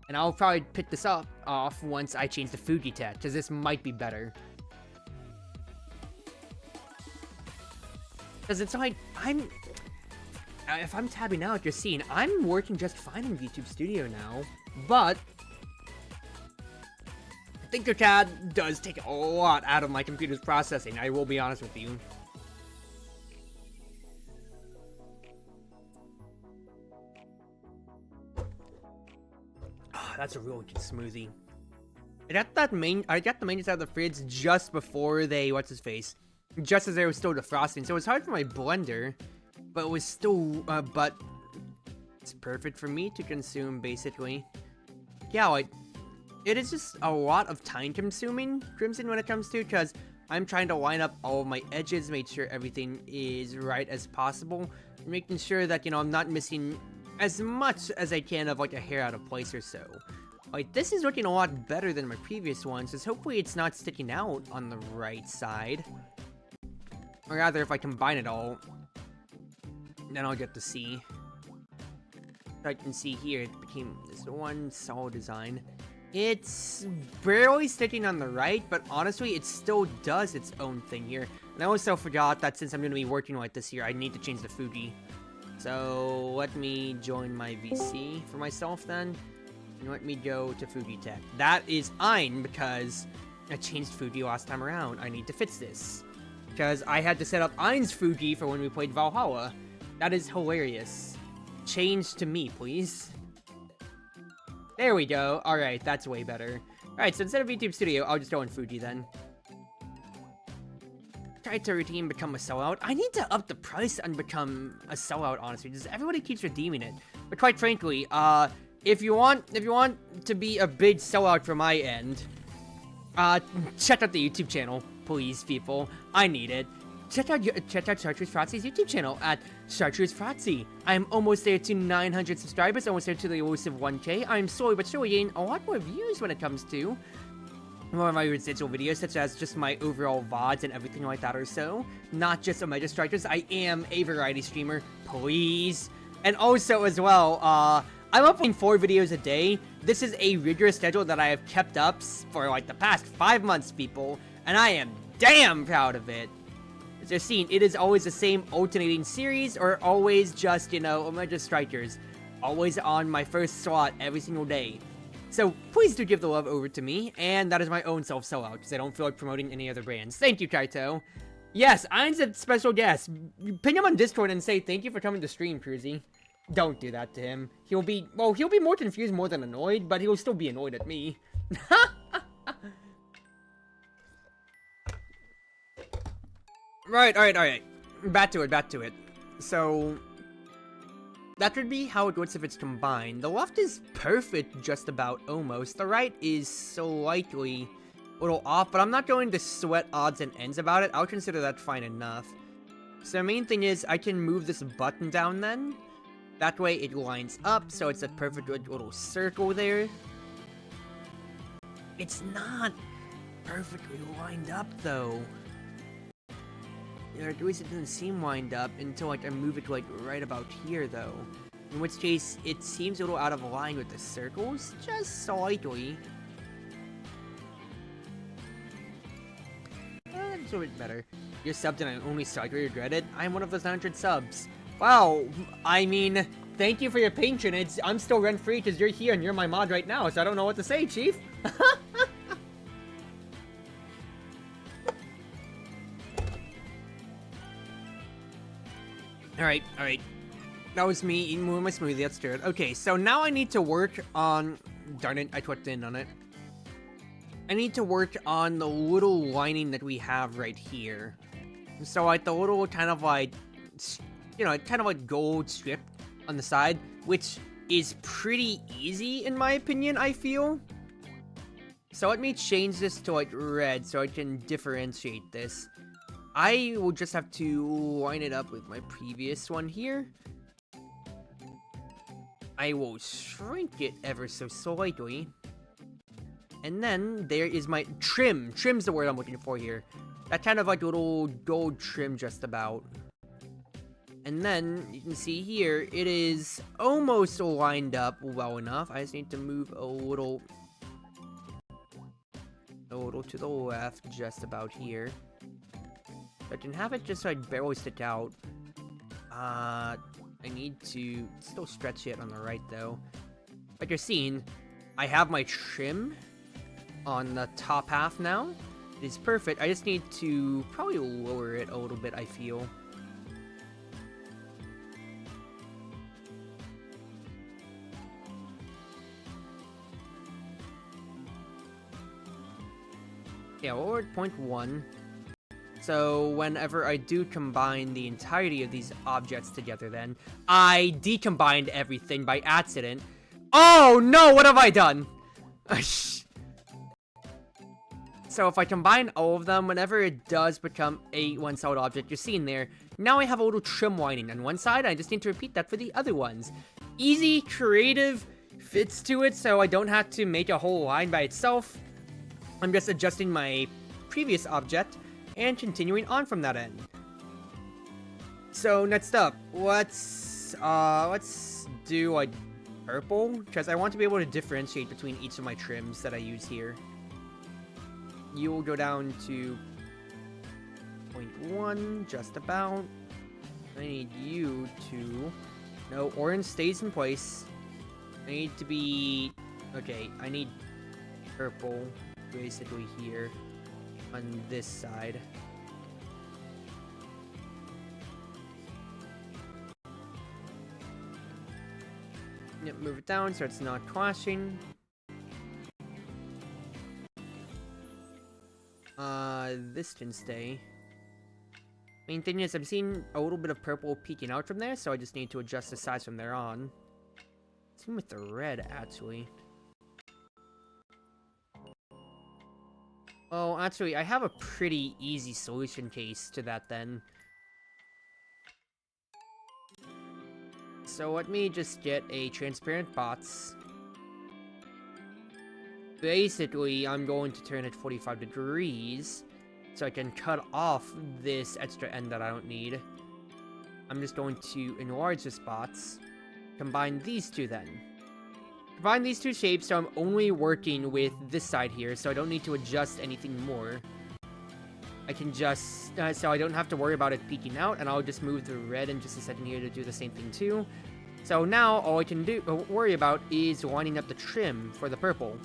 and I'll probably pick this up off once I change the Fuji tag, because this might be better. Because it's like, if I'm tabbing out your scene, I'm working just fine in VTube Studio now, but I think your tab does take a lot out of my computer's processing, I will be honest with you. Oh, that's a really good smoothie. I got the mains out of the fridge just before they, just as they were still defrosting, so it's hard for my blender, but it was still, but it's perfect for me to consume, basically. Yeah, like, it is just a lot of time-consuming, Crimson, when it comes to, because I'm trying to line up all of my edges, make sure everything is right as possible, making sure that, you know, I'm not missing as much as I can of, like, a hair out of place or so. Like, this is looking a lot better than my previous ones, so hopefully it's not sticking out on the right side. Or rather, if I combine it all, then I'll get to see. So I can see here, it became this one solid design. It's barely sticking on the right, but honestly, it still does its own thing here. And I also forgot that since I'm going to be working like this here, I need to change the Fuji. So let me join my VC for myself then. And let me go to Fuji Tech. That is fine because I changed Fuji last time around. I need to fix this. Because I had to set up Ein's Fuji for when we played Valhalla. That is hilarious. Change to me, please. There we go. Alright, that's way better. Alright, so instead of VTube Studio, I'll just go in Fuji then. Try to redeem become a sellout. I need to up the price and become a sellout, honestly. Just everybody keeps redeeming it. But quite frankly, if you want to be a big sellout from my end, check out the YouTube channel. Please, people. I need it. Check out Chartreuse Proxy's YouTube channel at Chartreuse Proxy. I am almost there to 900 subscribers, almost there to the elusive 1K. I am slowly but surely getting a lot more views when it comes to more of my residual videos, such as just my overall VODs and everything like that or so. Not just Omega Strikers. I am a variety streamer. Please. And also as well, I'm uploading 4 videos a day. This is a rigorous schedule that I have kept up for like the past 5 months, people. And I am damn proud of it. As you've seen, it is always the same alternating series, or always just, you know, Omega Strikers. Always on my first slot every single day. So, please do give the love over to me, and that is my own self-sellout, because I don't feel like promoting any other brands. Thank you, Kaito. Yes, Ein's a special guest. Ping him on Discord and say thank you for coming to stream, Cruzy. Don't do that to him. He'll be more confused more than annoyed, but he'll still be annoyed at me. Alright. Back to it. So, that would be how it works if it's combined. The left is perfect, just about, almost. The right is slightly a little off, but I'm not going to sweat odds and ends about it. I'll consider that fine enough. So the main thing is, I can move this button down then. That way it lines up, so it's a perfect little circle there. It's not perfectly lined up, though. At least it doesn't seem lined up until like I move it to like right about here, though. In which case, it seems a little out of line with the circles, just slightly. That's a bit better. You're subbed and I only slightly regret it. I'm one of those 900 subs. Wow, I mean, thank you for your patronage. I'm still rent-free because you're here and you're my mod right now, so I don't know what to say, Chief. Alright. That was me eating more of my smoothie, that's good. Okay, so now I need to work on... Darn it, I clicked in on it. I need to work on the little lining that we have right here. So, like, the little kind of like... You know, kind of like gold strip on the side, which is pretty easy in my opinion, I feel. So let me change this to like red so I can differentiate this. I will just have to line it up with my previous one here. I will shrink it ever so slightly. And then there is my trim. Trim's the word I'm looking for here. That kind of like little gold trim just about. And then you can see here, it is almost lined up well enough. I just need to move a little to the left, just about here. I can have it just so I barely stick out. I need to still stretch it on the right though. Like you're seeing, I have my trim on the top half now. It is perfect. I just need to probably lower it a little bit, I feel. Yeah, lower at 0.1. So whenever I do combine the entirety of these objects together then, I decombined everything by accident. Oh no, what have I done? So if I combine all of them, whenever it does become a one solid object, you're seeing there, now I have a little trim lining on one side. I just need to repeat that for the other ones. Easy, creative, fits to it, so I don't have to make a whole line by itself. I'm just adjusting my previous object and continuing on from that end. So next up, let's do like purple, because I want to be able to differentiate between each of my trims that I use here. You will go down to 0.1, just about. I need you to... No, orange stays in place. I need to be... Okay, I need purple basically here on this side. Yep, move it down so it's not clashing. This can stay. Main thing is I'm seeing a little bit of purple peeking out from there, so I just need to adjust the size from there on. Same with the red, actually. Oh, actually, I have a pretty easy solution case to that then. So let me just get a transparent box. Basically, I'm going to turn it 45 degrees so I can cut off this extra end that I don't need. I'm just going to enlarge this box. Combine these two then. Combine these two shapes so I'm only working with this side here, so I don't need to adjust anything more. I can just, so I don't have to worry about it peeking out, and I'll just move the red in just a second here to do the same thing too. So now all I can worry about is lining up the trim for the purple.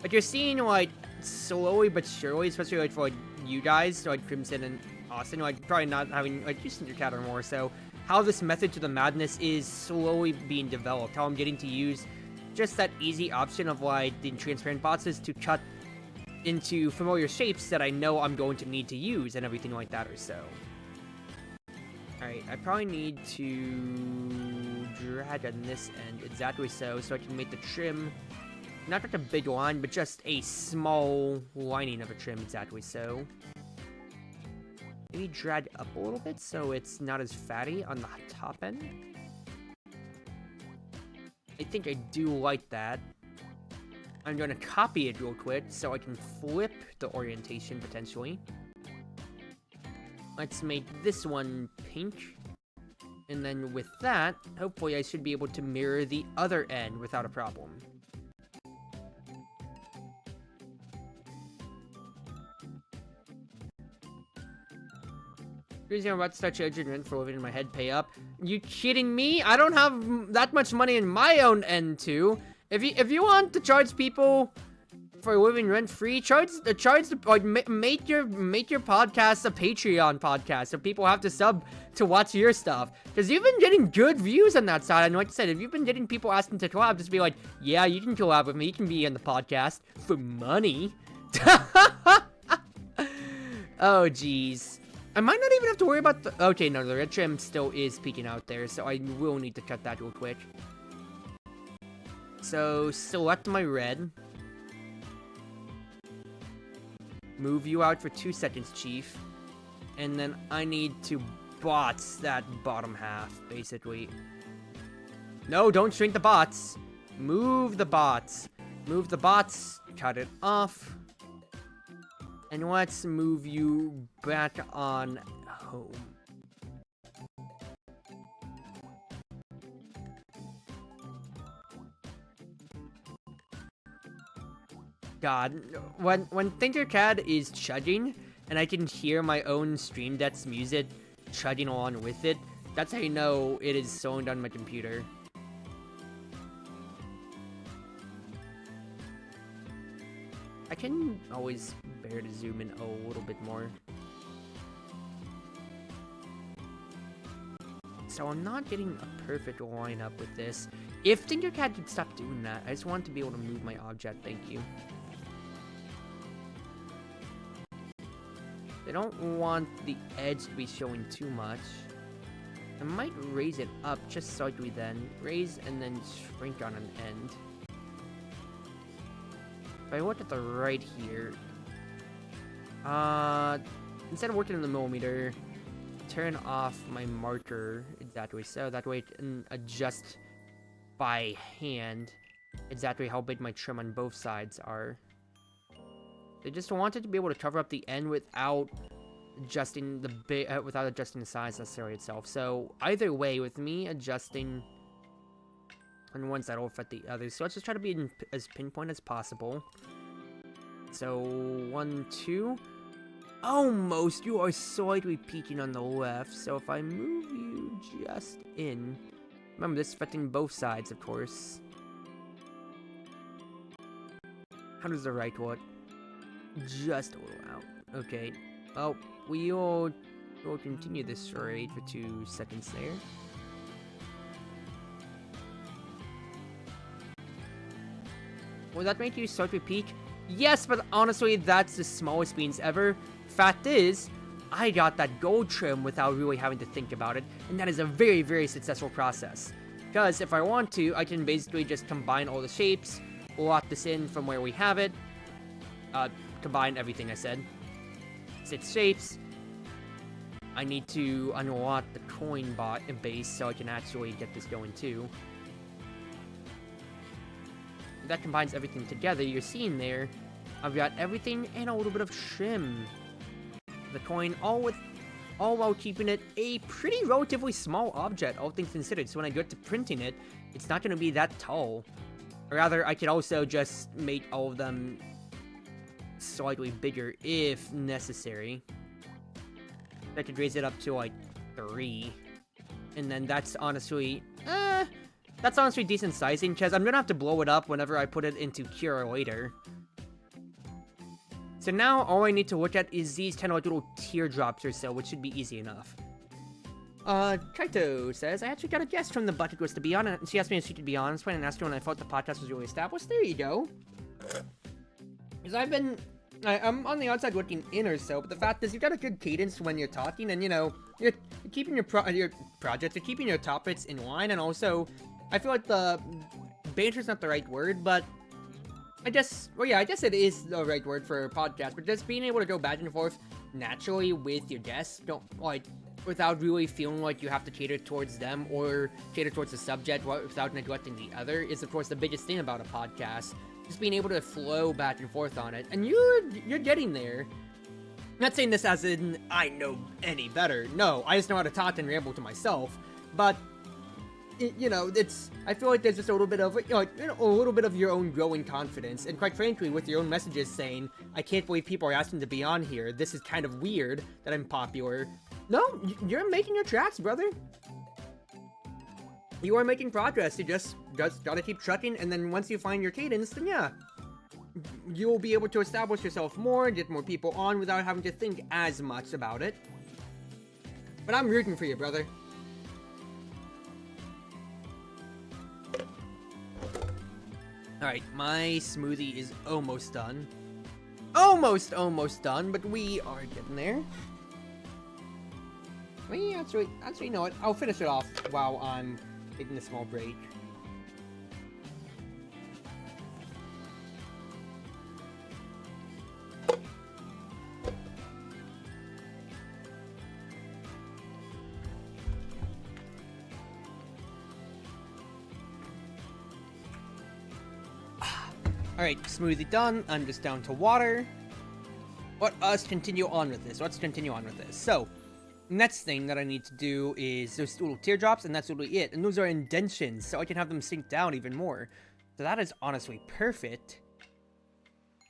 Like you're seeing, like, slowly but surely, especially like for like you guys, like Crimson and Austin, like probably not having like used your cat or more, so how this method to the madness is slowly being developed, how I'm getting to use just that easy option of like the transparent boxes to cut into familiar shapes that I know I'm going to need to use and everything like that or so. Alright, I probably need to drag on this end exactly so I can make the trim not like a big line, but just a small lining of a trim exactly so. Maybe drag up a little bit so it's not as fatty on the top end. I think I do like that. I'm going to copy it real quick so I can flip the orientation potentially. Let's make this one pink. And then with that, hopefully I should be able to mirror the other end without a problem. Reason I'm about to start charging rent for living in my head pay up. You kidding me? I don't have that much money in my own end too. If you want to charge people for living rent free, like make your podcast a Patreon podcast so people have to sub to watch your stuff. Because you've been getting good views on that side. And like I said, if you've been getting people asking to collab, just be like, yeah, you can collab with me. You can be on the podcast for money. Oh, jeez. I might not even have to worry about the... Okay, no, the red trim still is peeking out there, so I will need to cut that real quick. So select my red. Move you out for 2 seconds, Chief. And then I need to bots that bottom half, basically. No, don't shrink the bots. Move the bots. Move the bots. Cut it off. And let's move you back on home. God, when Tinkercad is chugging, and I can hear my own Stream Deck's music chugging along with it, that's how you know it is slowing down my computer. I can always bear to zoom in a little bit more. So I'm not getting a perfect lineup with this. If Tinkercad could stop doing that, I just want to be able to move my object, thank you. I don't want the edge to be showing too much. I might raise it up just slightly then. Raise and then shrink on an end. If I look at the right here, instead of working in the millimeter, turn off my marker exactly so. That way I can adjust by hand exactly how big my trim on both sides are. They just wanted to be able to cover up the end without adjusting the size necessarily itself. So either way, with me adjusting on one side will affect the other. So let's just try to be as pinpoint as possible. So 1, 2. Almost. You are slightly peaking on the left. So if I move you just in, remember this is affecting both sides, of course. How does the right look? Just a little out. Okay. Well, we'll continue this charade for 2 seconds there. Will that make you start to peak? Yes, but honestly, that's the smallest beans ever. Fact is, I got that gold trim without really having to think about it, and that is a very, very successful process. Because if I want to, I can basically just combine all the shapes, lock this in from where we have it, combine everything I said. 6 shapes. I need to unlock the coin bot and base so I can actually get this going too. That combines everything together. You're seeing there, I've got everything and a little bit of trim. The coin, all while keeping it a pretty relatively small object, all things considered. So when I get to printing it, it's not going to be that tall. Or rather, I could also just make all of them slightly bigger if necessary. I could raise it up to like 3. And then that's honestly decent sizing, because I'm gonna have to blow it up whenever I put it into Cure later. So now all I need to look at is these kind of like little teardrops or so, which should be easy enough. Kaito says, I actually got a guest from the bucket list to be on, and she asked me if she could be on. I was planning to ask her when I thought the podcast was really established. There you go. Because I'm on the outside looking in or so, but the fact is you've got a good cadence when you're talking, and you know, you're keeping your projects, you're keeping your topics in line, and also, I feel like the banter's not the right word, but I guess it is the right word for a podcast, but just being able to go back and forth naturally with your guests, without really feeling like you have to cater towards them or cater towards the subject without neglecting the other is, of course, the biggest thing about a podcast. Just being able to flow back and forth on it, and you're getting there. Not saying this as in I know any better. No, I just know how to talk and ramble to myself. But I feel like there's just a little bit of a little bit of your own growing confidence, and quite frankly, with your own messages saying, "I can't believe people are asking to be on here. This is kind of weird that I'm popular." No, you're making your tracks, brother. You are making progress. You just gotta keep trucking, and then once you find your cadence, then yeah, you'll be able to establish yourself more, get more people on without having to think as much about it. But I'm rooting for you, brother. Alright, my smoothie is almost done. Almost done, but we are getting there. We actually, you know what? I'll finish it off while I'm taking a small break. Alright, smoothie done. I'm just down to water. Let's continue on with this. So, next thing that I need to do is those little teardrops, and that's literally it. And those are indentions, so I can have them sink down even more. So that is honestly perfect.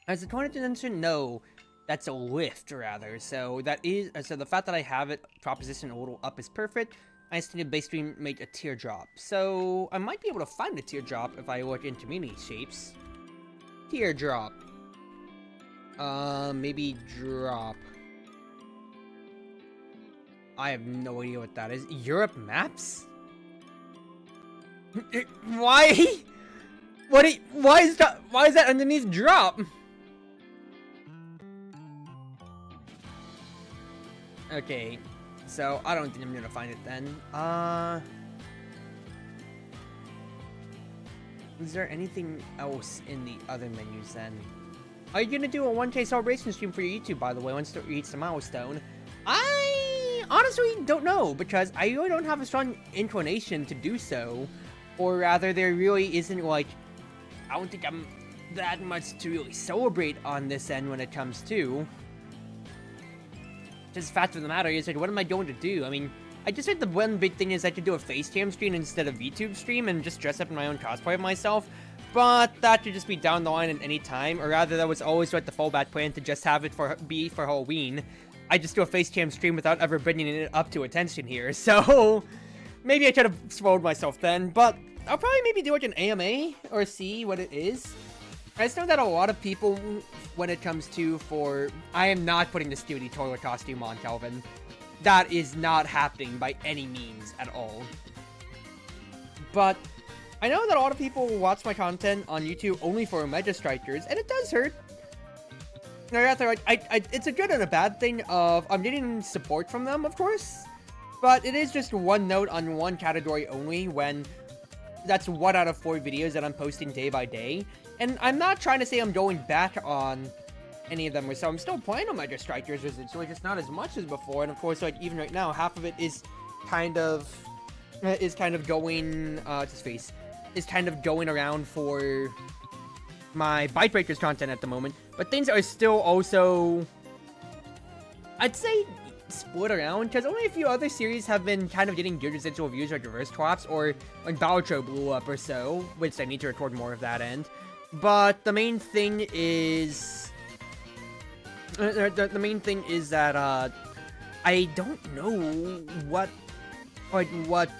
As a 20th indention? No. That's a lift, rather. So that is, so the fact that I have it proposition a little up is perfect. I just need to basically make a teardrop. So I might be able to find a teardrop if I look into mini shapes. Teardrop. Maybe drop. I have no idea what that is. Europe maps? Why? Why is that underneath drop? Okay, so I don't think I'm gonna find it then. Is there anything else in the other menus then? Are you gonna do a 1K celebration stream for your YouTube, by the way, once you reach the milestone? I honestly don't know, because I really don't have a strong inclination to do so. Or rather, there really isn't, like, I don't think I'm that much to really celebrate on this end when it comes to. Just the fact of the matter is, like, what am I going to do? I mean, I just heard the one big thing is I could do a FaceCam stream instead of VTube stream and just dress up in my own cosplay of myself. But that could just be down the line at any time, or rather that was always like the fallback plan to just have it be for Halloween. I just do a FaceCam stream without ever bringing it up to attention here, so maybe I could have swallowed myself then, but I'll probably maybe do like an AMA or see what it is. I just know that a lot of people, when it comes to I am not putting the Stewie toilet costume on, Calvin. That is not happening by any means at all. But I know that a lot of people watch my content on YouTube only for Mega Strikers, and it does hurt. It's a good and a bad thing of I'm getting support from them, of course, but it is just one note on one category only when that's 1 out of 4 videos that I'm posting day by day. And I'm not trying to say I'm going back on any of them, so I'm still playing on Mega Strikers residually, just not as much as before. And of course, like, even right now, half of it is kind of going going around for my Bite Breakers content at the moment. But things are still also, I'd say, split around, because only a few other series have been kind of getting good residual views, like Reverse Twops or like Balatro blew up or so, which I need to record more of that end. But the main thing is that I don't know what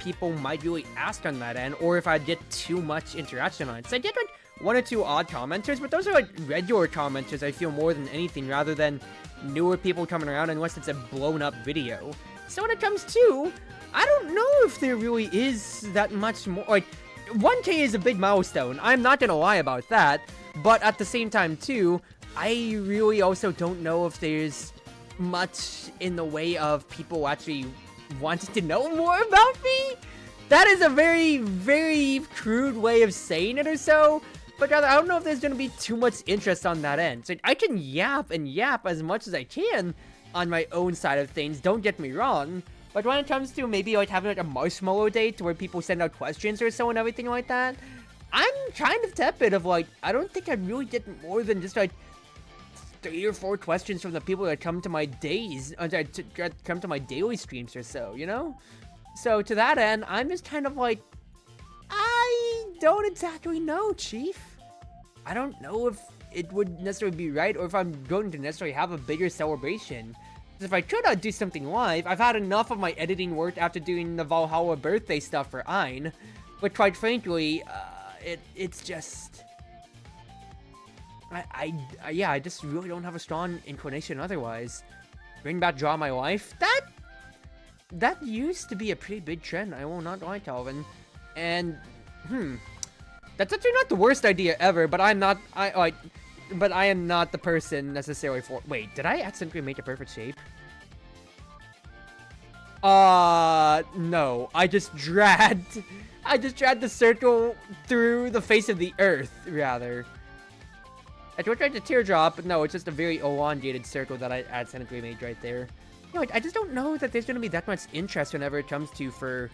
people might really ask on that end, or if I get too much interaction on it. So I get like 1 or 2 odd commenters, but those are like regular commenters, I feel, more than anything, rather than newer people coming around, unless it's a blown up video. So when it comes to, I don't know if there really is that much more, like, 1K is a big milestone, I'm not gonna lie about that, but at the same time too, I really also don't know if there's much in the way of people actually wanting to know more about me. That is a very, very crude way of saying it or so, but rather, I don't know if there's gonna be too much interest on that end. So I can yap and yap as much as I can on my own side of things, don't get me wrong, but when it comes to maybe like having like a marshmallow date where people send out questions or so and everything like that, I'm kind of tepid of like, I don't think I really get more than just like 3 or 4 questions from the people that come to my come to my daily streams or so, you know? So to that end, I'm just kind of like, I don't exactly know, Chief. I don't know if it would necessarily be right, or if I'm going to necessarily have a bigger celebration. If I could, I'd do something live. I've had enough of my editing work after doing the Valhalla birthday stuff for Ein, but quite frankly, it's just, I just really don't have a strong inclination otherwise. Bring back Draw My Life, that used to be a pretty big trend, I will not lie, Calvin. And, that's actually not the worst idea ever, but I am not the person necessarily for, wait, did I accidentally make a perfect shape? No, I just dragged the circle through the face of the earth, rather. I tried to teardrop, but no, it's just a very elongated circle that I accidentally made right there. You know, I just don't know that there's gonna be that much interest whenever it comes to for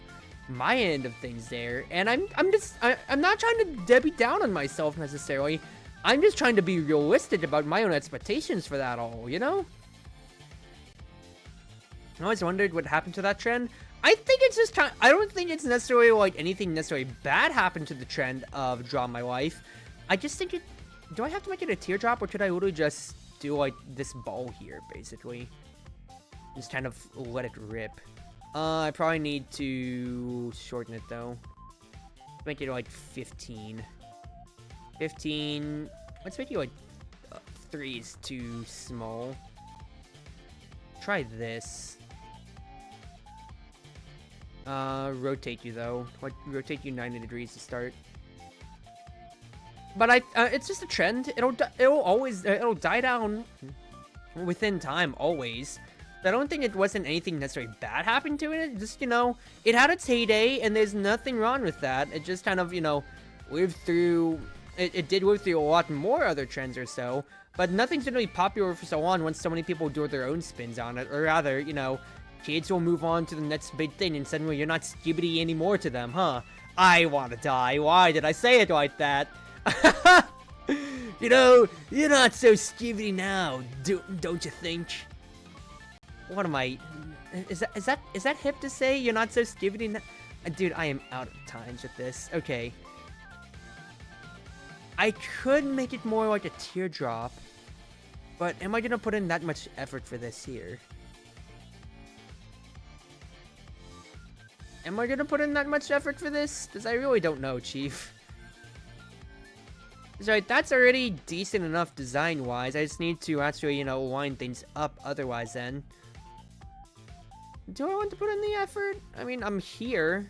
my end of things there, and I'm not trying to Debbie down on myself necessarily. I'm just trying to be realistic about my own expectations for that all, you know? I always wondered what happened to that trend. I think it's just kind. I don't think it's necessarily like anything necessarily bad happened to the trend of Draw My Wife. I just think it. Do I have to make it a teardrop, or should I literally just do like this ball here, basically? Just kind of let it rip. I probably need to shorten it though. Make it like 15. 15. Let's make it like 3 is too small. Try this. Rotate you though. Like, rotate you 90 degrees to start. But it's just a trend. It'll die down within time always. I don't think it wasn't anything necessarily bad happened to it. Just, you know, it had its heyday, and there's nothing wrong with that. It just kind of, you know, lived through. It did live through a lot more other trends or so. But nothing's been really popular for so long once so many people do their own spins on it. Or rather, you know, kids will move on to the next big thing, and suddenly you're not skibbity anymore to them, huh? I want to die. Why did I say it like that? You know, you're not so skibbity now, don't you think? What am I? Is that hip to say? You're not so skibbity now? Dude, I am out of times with this. Okay. I could make it more like a teardrop, but am I gonna put in that much effort for this here? Am I gonna put in that much effort for this? Because I really don't know, Chief. Right, that's already decent enough design-wise. I just need to actually, you know, line things up otherwise then. Do I want to put in the effort? I mean, I'm here.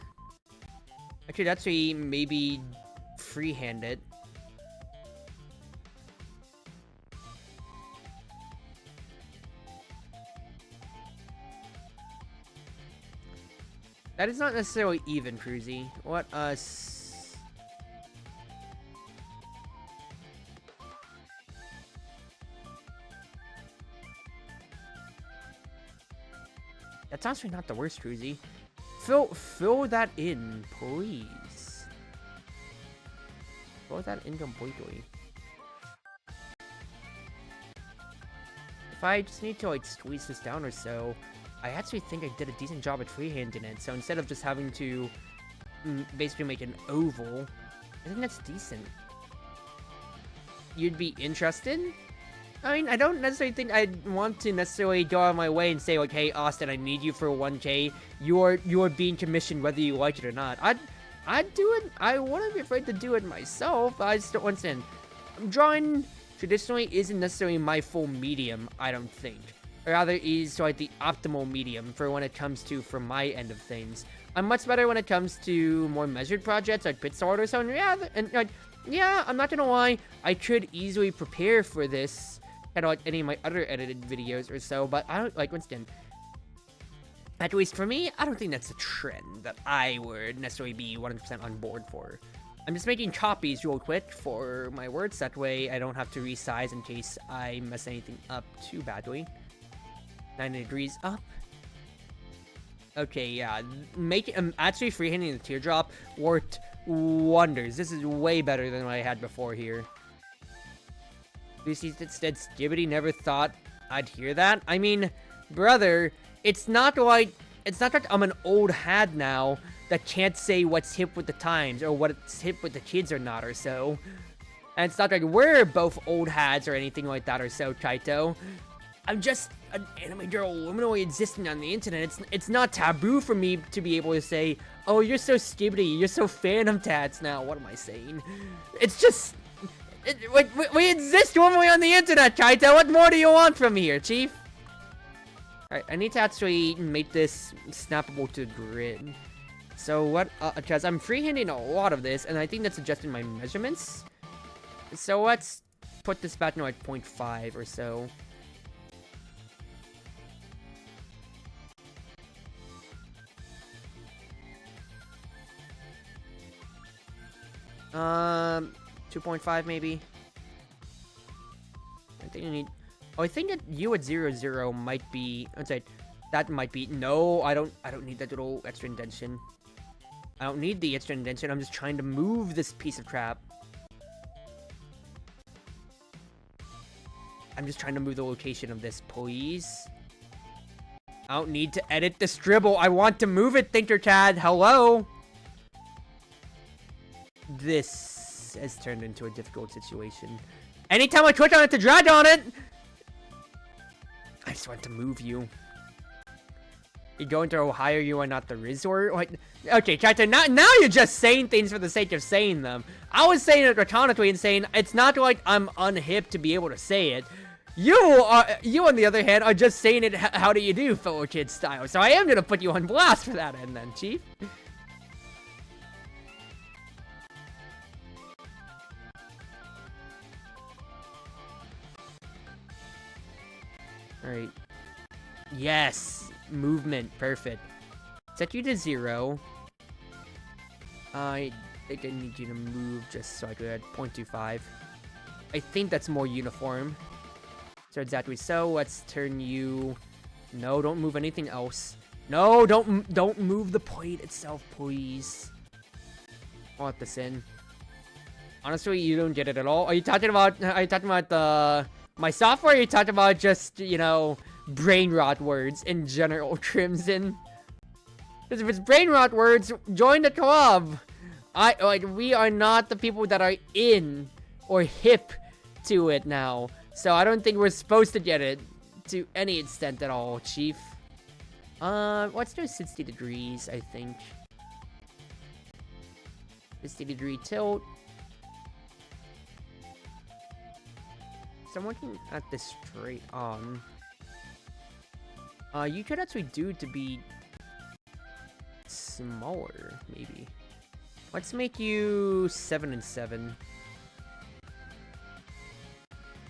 I could actually maybe freehand it. That is not necessarily even, Cruzy. What us? That's honestly not the worst, Cruzy. Fill that in, please. Fill that in completely. If I just need to like squeeze this down or so, I actually think I did a decent job at freehanding it. So instead of just having to basically make an oval, I think that's decent. You'd be interested? I mean, I don't necessarily think I'd want to necessarily go out of my way and say like, hey, Austin, I need you for 1K. You're being commissioned whether you like it or not. I'd do it. I wouldn't be afraid to do it myself. I just don't understand. Drawing traditionally isn't necessarily my full medium, I don't think. Or rather, is like the optimal medium for when it comes to from my end of things. I'm much better when it comes to more measured projects like Bitsword or so. And like, yeah, I'm not gonna lie, I could easily prepare for this, kind of like any of my other edited videos or so. But I don't like Winston. At least for me, I don't think that's a trend that I would necessarily be 100% on board for. I'm just making copies real quick for my words. That way, I don't have to resize in case I mess anything up too badly. 90 degrees up. Okay, yeah. Actually freehanding the teardrop worked wonders. This is way better than what I had before here. Lucy instead Skibbity never thought I'd hear that. I mean, brother, it's not like I'm an old hat now that can't say what's hip with the times or what's hip with the kids or not or so. And it's not like we're both old hats or anything like that or so, Kaito. I'm just an anime girl liminally existing on the internet. It's not taboo for me to be able to say, oh, you're so skibbity, you're so phantom tats now. What am I saying? It's just... we exist normally on the internet, Kaito. What more do you want from me here, Chief? Alright, I need to actually make this snappable to the grid. So what, because I'm freehanding a lot of this, and I think that's adjusting my measurements. So let's put this back to like 0.5 or so. 2.5 maybe. I think I need. Oh, I think that you at 0, might be. I'd say that might be. No, I don't need that little extra indentation. I don't need the extra indentation. I'm just trying to move this piece of crap. I'm just trying to move the location of this, please. I don't need to edit this dribble. I want to move it, ThinkerCad. Hello? This has turned into a difficult situation. Anytime I click on it to drag on it, I just want to move you. You're going to Ohio, you are not the resort? Like, okay, Captain, now you're just saying things for the sake of saying them. I was saying it rhetorically and saying it's not like I'm unhip to be able to say it. You on the other hand, are just saying it how do you do, fellow kid style. So I am going to put you on blast for that end then, Chief. Alright. Yes! Movement. Perfect. Set you to 0. I think I need you to move just so I could add 0.25. I think that's more uniform. So exactly so. Let's turn you... No, don't move anything else. No, don't move the plate itself, please. I'll let this in. Honestly, you don't get it at all. Are you talking about my software? Or are you talking about just, you know, brain rot words in general, Crimson? Because if it's brain rot words, join the club. We are not the people that are in or hip to it now. So I don't think we're supposed to get it to any extent at all, Chief. Let's do 60 degrees, I think. 60-degree tilt. So I'm looking at this straight on. You could actually do it to be smaller, maybe. Let's make you 7 and 7.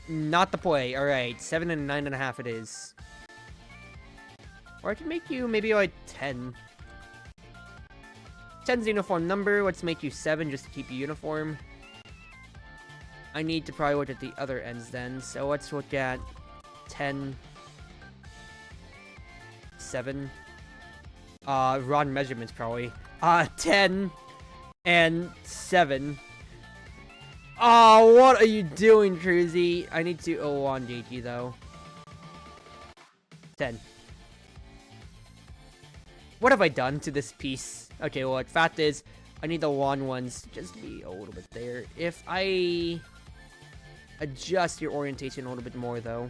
Not the play. Alright, 7 and 9.5 it is. Or I can make you maybe like 10. 10's the uniform number. Let's make you 7 just to keep you uniform. I need to probably look at the other ends then. So let's look at 10. 7. Wrong measurements probably. 10 and 7. Oh, what are you doing, Cruzy? I need to elongate you though. 10. What have I done to this piece? Okay, well, the fact is, I need the long ones to just be a little bit there. If I adjust your orientation a little bit more though.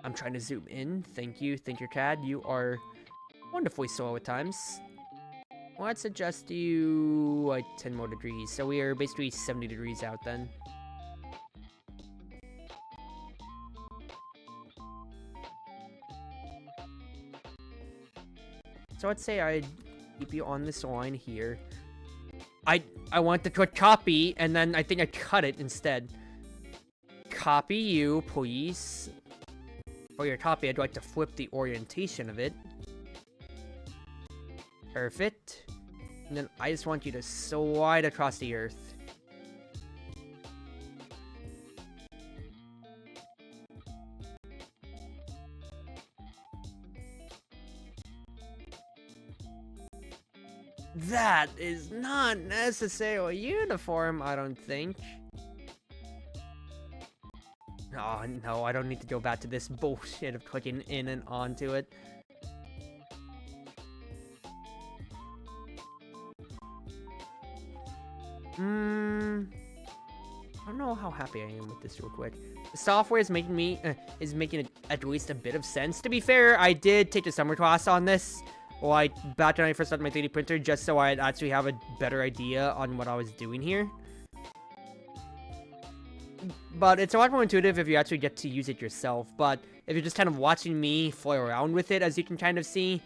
I'm trying to zoom in. Thank you, ThinkerCad. You are wonderfully slow at times. Let's adjust you like 10 more degrees. So we are basically 70 degrees out then. So let's say I keep you on this line here. I want to click copy, and then I think I cut it instead. Copy you, please. For your copy, I'd like to flip the orientation of it. Perfect. And then I just want you to slide across the earth. That is not necessarily uniform, I don't think. Oh, no, I don't need to go back to this bullshit of clicking in and onto it. I don't know how happy I am with this real quick. The software is making me, at least a bit of sense. To be fair, I did take a summer class on this. Like, back when I first started my 3D printer, just so I'd actually have a better idea on what I was doing here. But it's a lot more intuitive if you actually get to use it yourself. But if you're just kind of watching me fly around with it, as you can kind of see,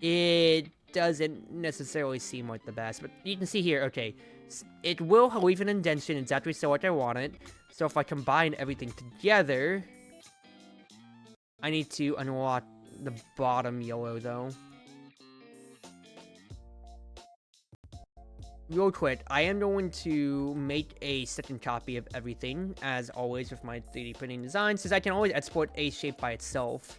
it doesn't necessarily seem like the best. But you can see here, okay, it will leave an indentation exactly so like I want it. So if I combine everything together, I need to unlock the bottom yellow though. Real quick, I am going to make a second copy of everything, as always with my 3D printing designs, since I can always export a shape by itself.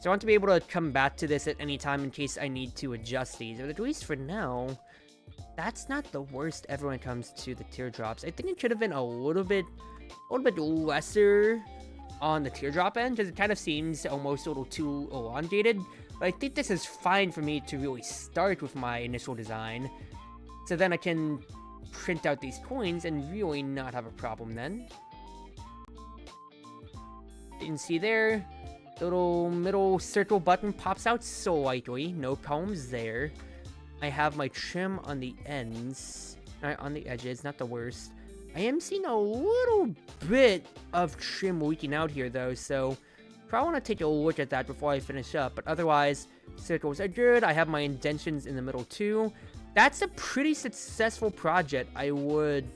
So I want to be able to come back to this at any time in case I need to adjust these, but at least for now, that's not the worst ever when it comes to the teardrops. I think it should have been a little bit lesser on the teardrop end, because it kind of seems almost a little too elongated. But I think this is fine for me to really start with my initial design. So then I can print out these coins and really not have a problem then. You can see there, the little middle circle button pops out slightly, no problems there. I have my trim on the ends, on the edges, not the worst. I am seeing a little bit of trim leaking out here though, so probably want to take a look at that before I finish up, but otherwise, circles are good. I have my indentions in the middle too. That's a pretty successful project, I would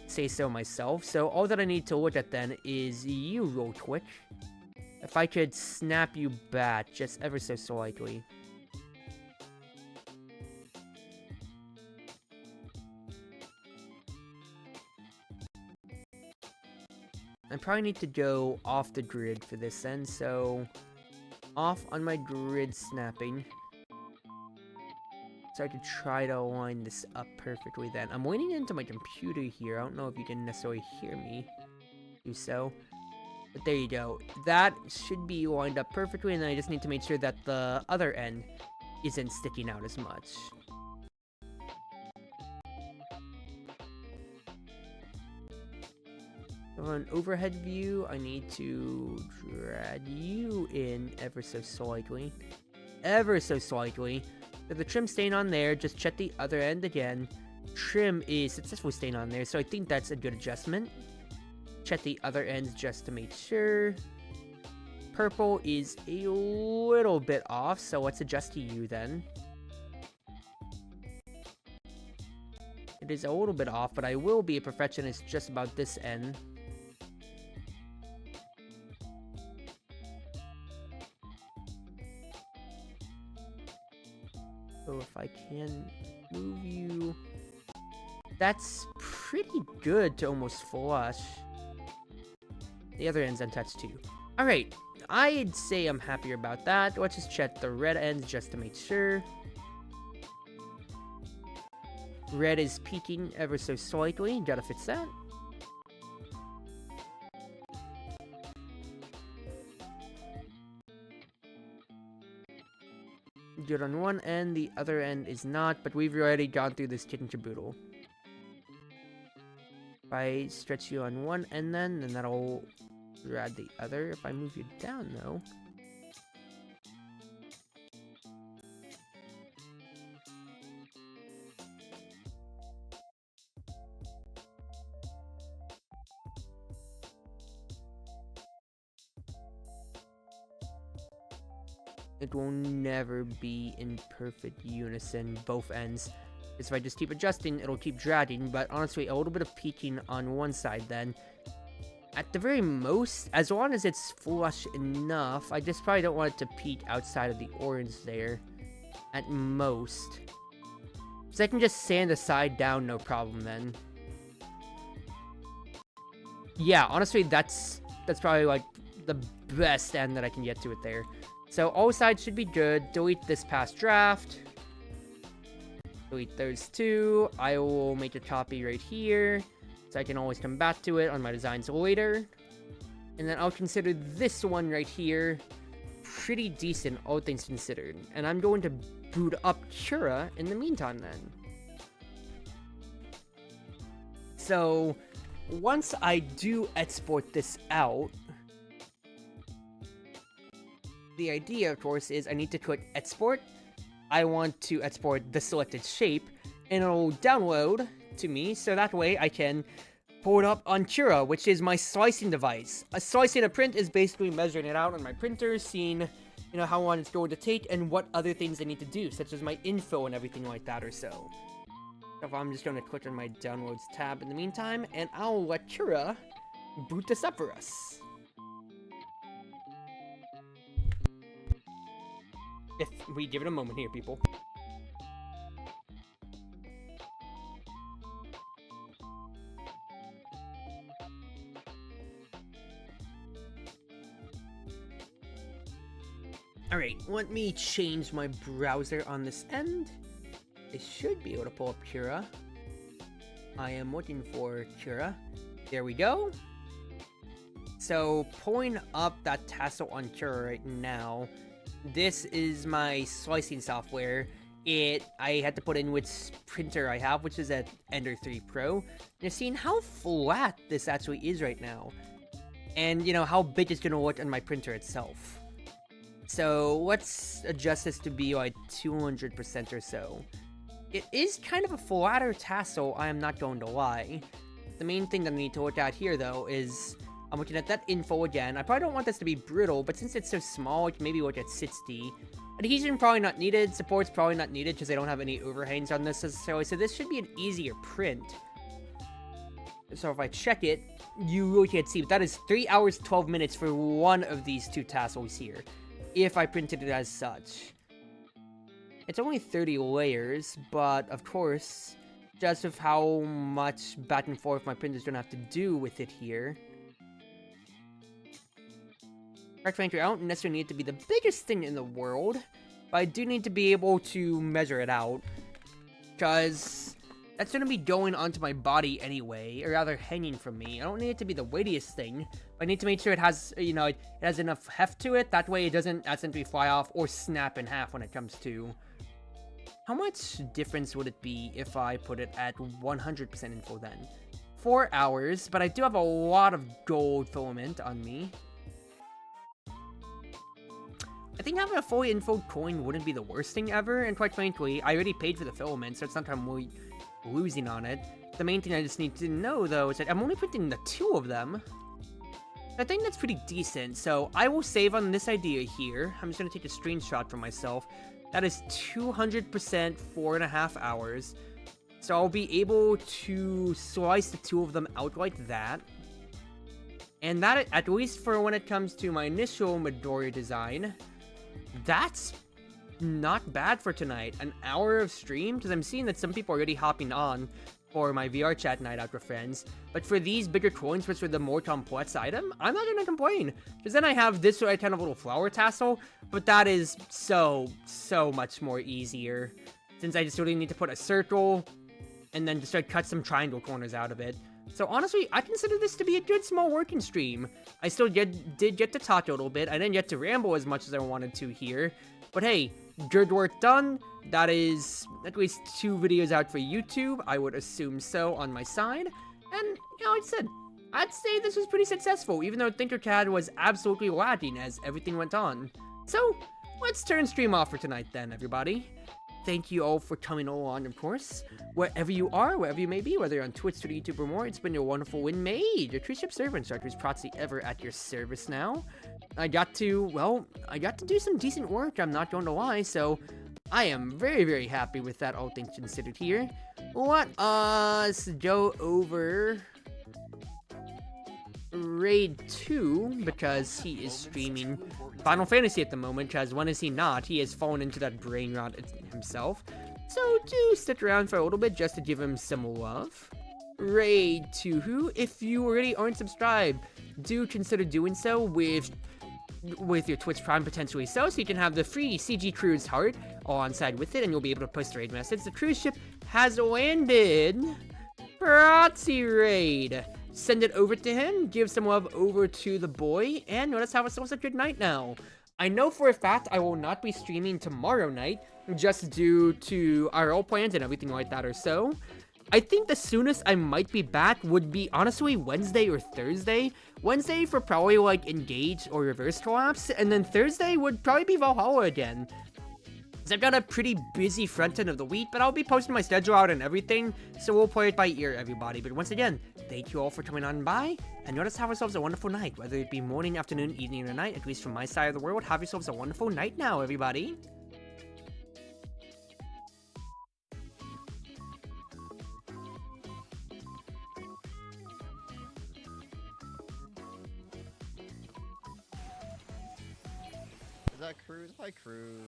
say so myself. So all that I need to look at then is you real quick. If I could snap you back just ever so slightly. I probably need to go off the grid for this then, so off on my grid snapping. So I could try to line this up perfectly then. I'm leaning into my computer here. I don't know if you can necessarily hear me do so. But there you go. That should be lined up perfectly, and then I just need to make sure that the other end isn't sticking out as much. For an overhead view, I need to drag you in ever so slightly. Ever so slightly. With the trim stain on there, just check the other end again. Trim is successfully staying on there, so I think that's a good adjustment. Check the other ends just to make sure. Purple is a little bit off, so let's adjust to you then. It is a little bit off, but I will be a perfectionist just about this end. So if I can move you, that's pretty good to almost flush. The other end's untouched too. Alright, I'd say I'm happier about that. Let's just check the red ends just to make sure. Red is peaking ever so slightly, gotta fix that. Good on one end, the other end is not, but we've already gone through this kit and caboodle. If I stretch you on one end then that'll drag the other. If I move you down though, it will never be in perfect unison, both ends. If I just keep adjusting, it'll keep dragging, but honestly, a little bit of peaking on one side then. At the very most, as long as it's flush enough, I just probably don't want it to peak outside of the orange there. At most. So I can just sand the side down, no problem then. Yeah, honestly, that's probably like the best end that I can get to it there. So all sides should be good. Delete this past draft. Delete those two. I will make a copy right here, so I can always come back to it on my designs later. And then I'll consider this one right here pretty decent, all things considered. And I'm going to boot up Cura in the meantime then. So once I do export this out, the idea, of course, is I need to click export. I want to export the selected shape, and it'll download to me, so that way I can pull it up on Cura, which is my slicing device. A slicing a print is basically measuring it out on my printer, seeing, you know, how long it's going to take, and what other things I need to do, such as my info and everything like that or so. So I'm just going to click on my downloads tab in the meantime, and I'll let Cura boot this up for us. If we give it a moment here, people. Alright, let me change my browser on this end. I should be able to pull up Kira. I am looking for Kira. There we go. So, pulling up that tassel on Kira right now. This is my slicing software. I had to put in which printer I have, which is at Ender 3 Pro. You're seeing how flat this actually is right now. And, you know, how big it's gonna look on my printer itself. So, let's adjust this to be like 200% or so. It is kind of a flatter tassel, I am not going to lie. The main thing that I need to look at here, though, is I'm looking at that info again. I probably don't want this to be brittle, but since it's so small, I can maybe look at 60. Adhesion probably not needed. Support's probably not needed because I don't have any overhangs on this necessarily. So this should be an easier print. So if I check it, you really can't see. But that is 3 hours, 12 minutes for one of these two tassels here. If I printed it as such. It's only 30 layers, but of course, just of how much back and forth my printer's gonna have to do with it here. Frankly, I don't necessarily need it to be the biggest thing in the world, but I do need to be able to measure it out, because that's going to be going onto my body anyway, or rather hanging from me. I don't need it to be the weightiest thing, but I need to make sure it has, you know, it has enough heft to it, that way it doesn't accidentally fly off or snap in half when it comes to. How much difference would it be if I put it at 100% info then? 4 hours, but I do have a lot of gold filament on me. I think having a fully infoed coin wouldn't be the worst thing ever, and quite frankly, I already paid for the filament, so it's not that I'm really losing on it. The main thing I just need to know, though, is that I'm only printing the 2 of them. I think that's pretty decent, so I will save on this idea here. I'm just going to take a screenshot for myself. That is 200% 4.5 hours. So I'll be able to slice the 2 of them out like that. And that, at least for when it comes to my initial Midoriya design, that's not bad for tonight. An hour of stream, because I'm seeing that some people are already hopping on for my VR chat night out with friends. But for these bigger coins, which are the more complex item, I'm not gonna complain. Because then I have this kind of little flower tassel, but that is so much more easier. Since I just really need to put a circle, and then just cut some triangle corners out of it. So honestly, I consider this to be a good small working stream. I still did get to talk a little bit. I didn't get to ramble as much as I wanted to here. But hey, good work done. That is at least 2 videos out for YouTube. I would assume so on my side. And, you know, like I said, I'd say this was pretty successful, even though Tinkercad was absolutely lacking as everything went on. So, let's turn stream off for tonight then, everybody. Thank you all for coming along, of course. Wherever you are, wherever you may be, whether you're on Twitch, Twitter, YouTube, or more, it's been your wonderful Wind Mage, your Cruz Ship servant, Chartreuse Proxy, ever at your service now. I got to do some decent work, I'm not going to lie, so I am very happy with that, all things considered here. Let us go over Raid 2, because he is streaming Final Fantasy at the moment, because when is he not? He has fallen into that brain rot himself. So do stick around for a little bit just to give him some love. Raid 2, who, if you already aren't subscribed, do consider doing so with your Twitch Prime potentially so you can have the free CG Cruise heart alongside with it, and you'll be able to post a raid message. The cruise ship has landed. Proxy raid. Send it over to him, give some love over to the boy, and let us have ourselves a good night now. I know for a fact I will not be streaming tomorrow night, just due to RL plans and everything like that or so. I think the soonest I might be back would be, honestly, Wednesday or Thursday. Wednesday for probably, like, Engage or Reverse Collapse, and then Thursday would probably be Valhalla again. So I've got a pretty busy front end of the week, but I'll be posting my schedule out and everything, so we'll play it by ear, everybody. But once again, thank you all for coming on by, and let us have ourselves a wonderful night, whether it be morning, afternoon, evening, or night, at least from my side of the world. Have yourselves a wonderful night now, everybody. Is that Cruz? Hi, Cruz.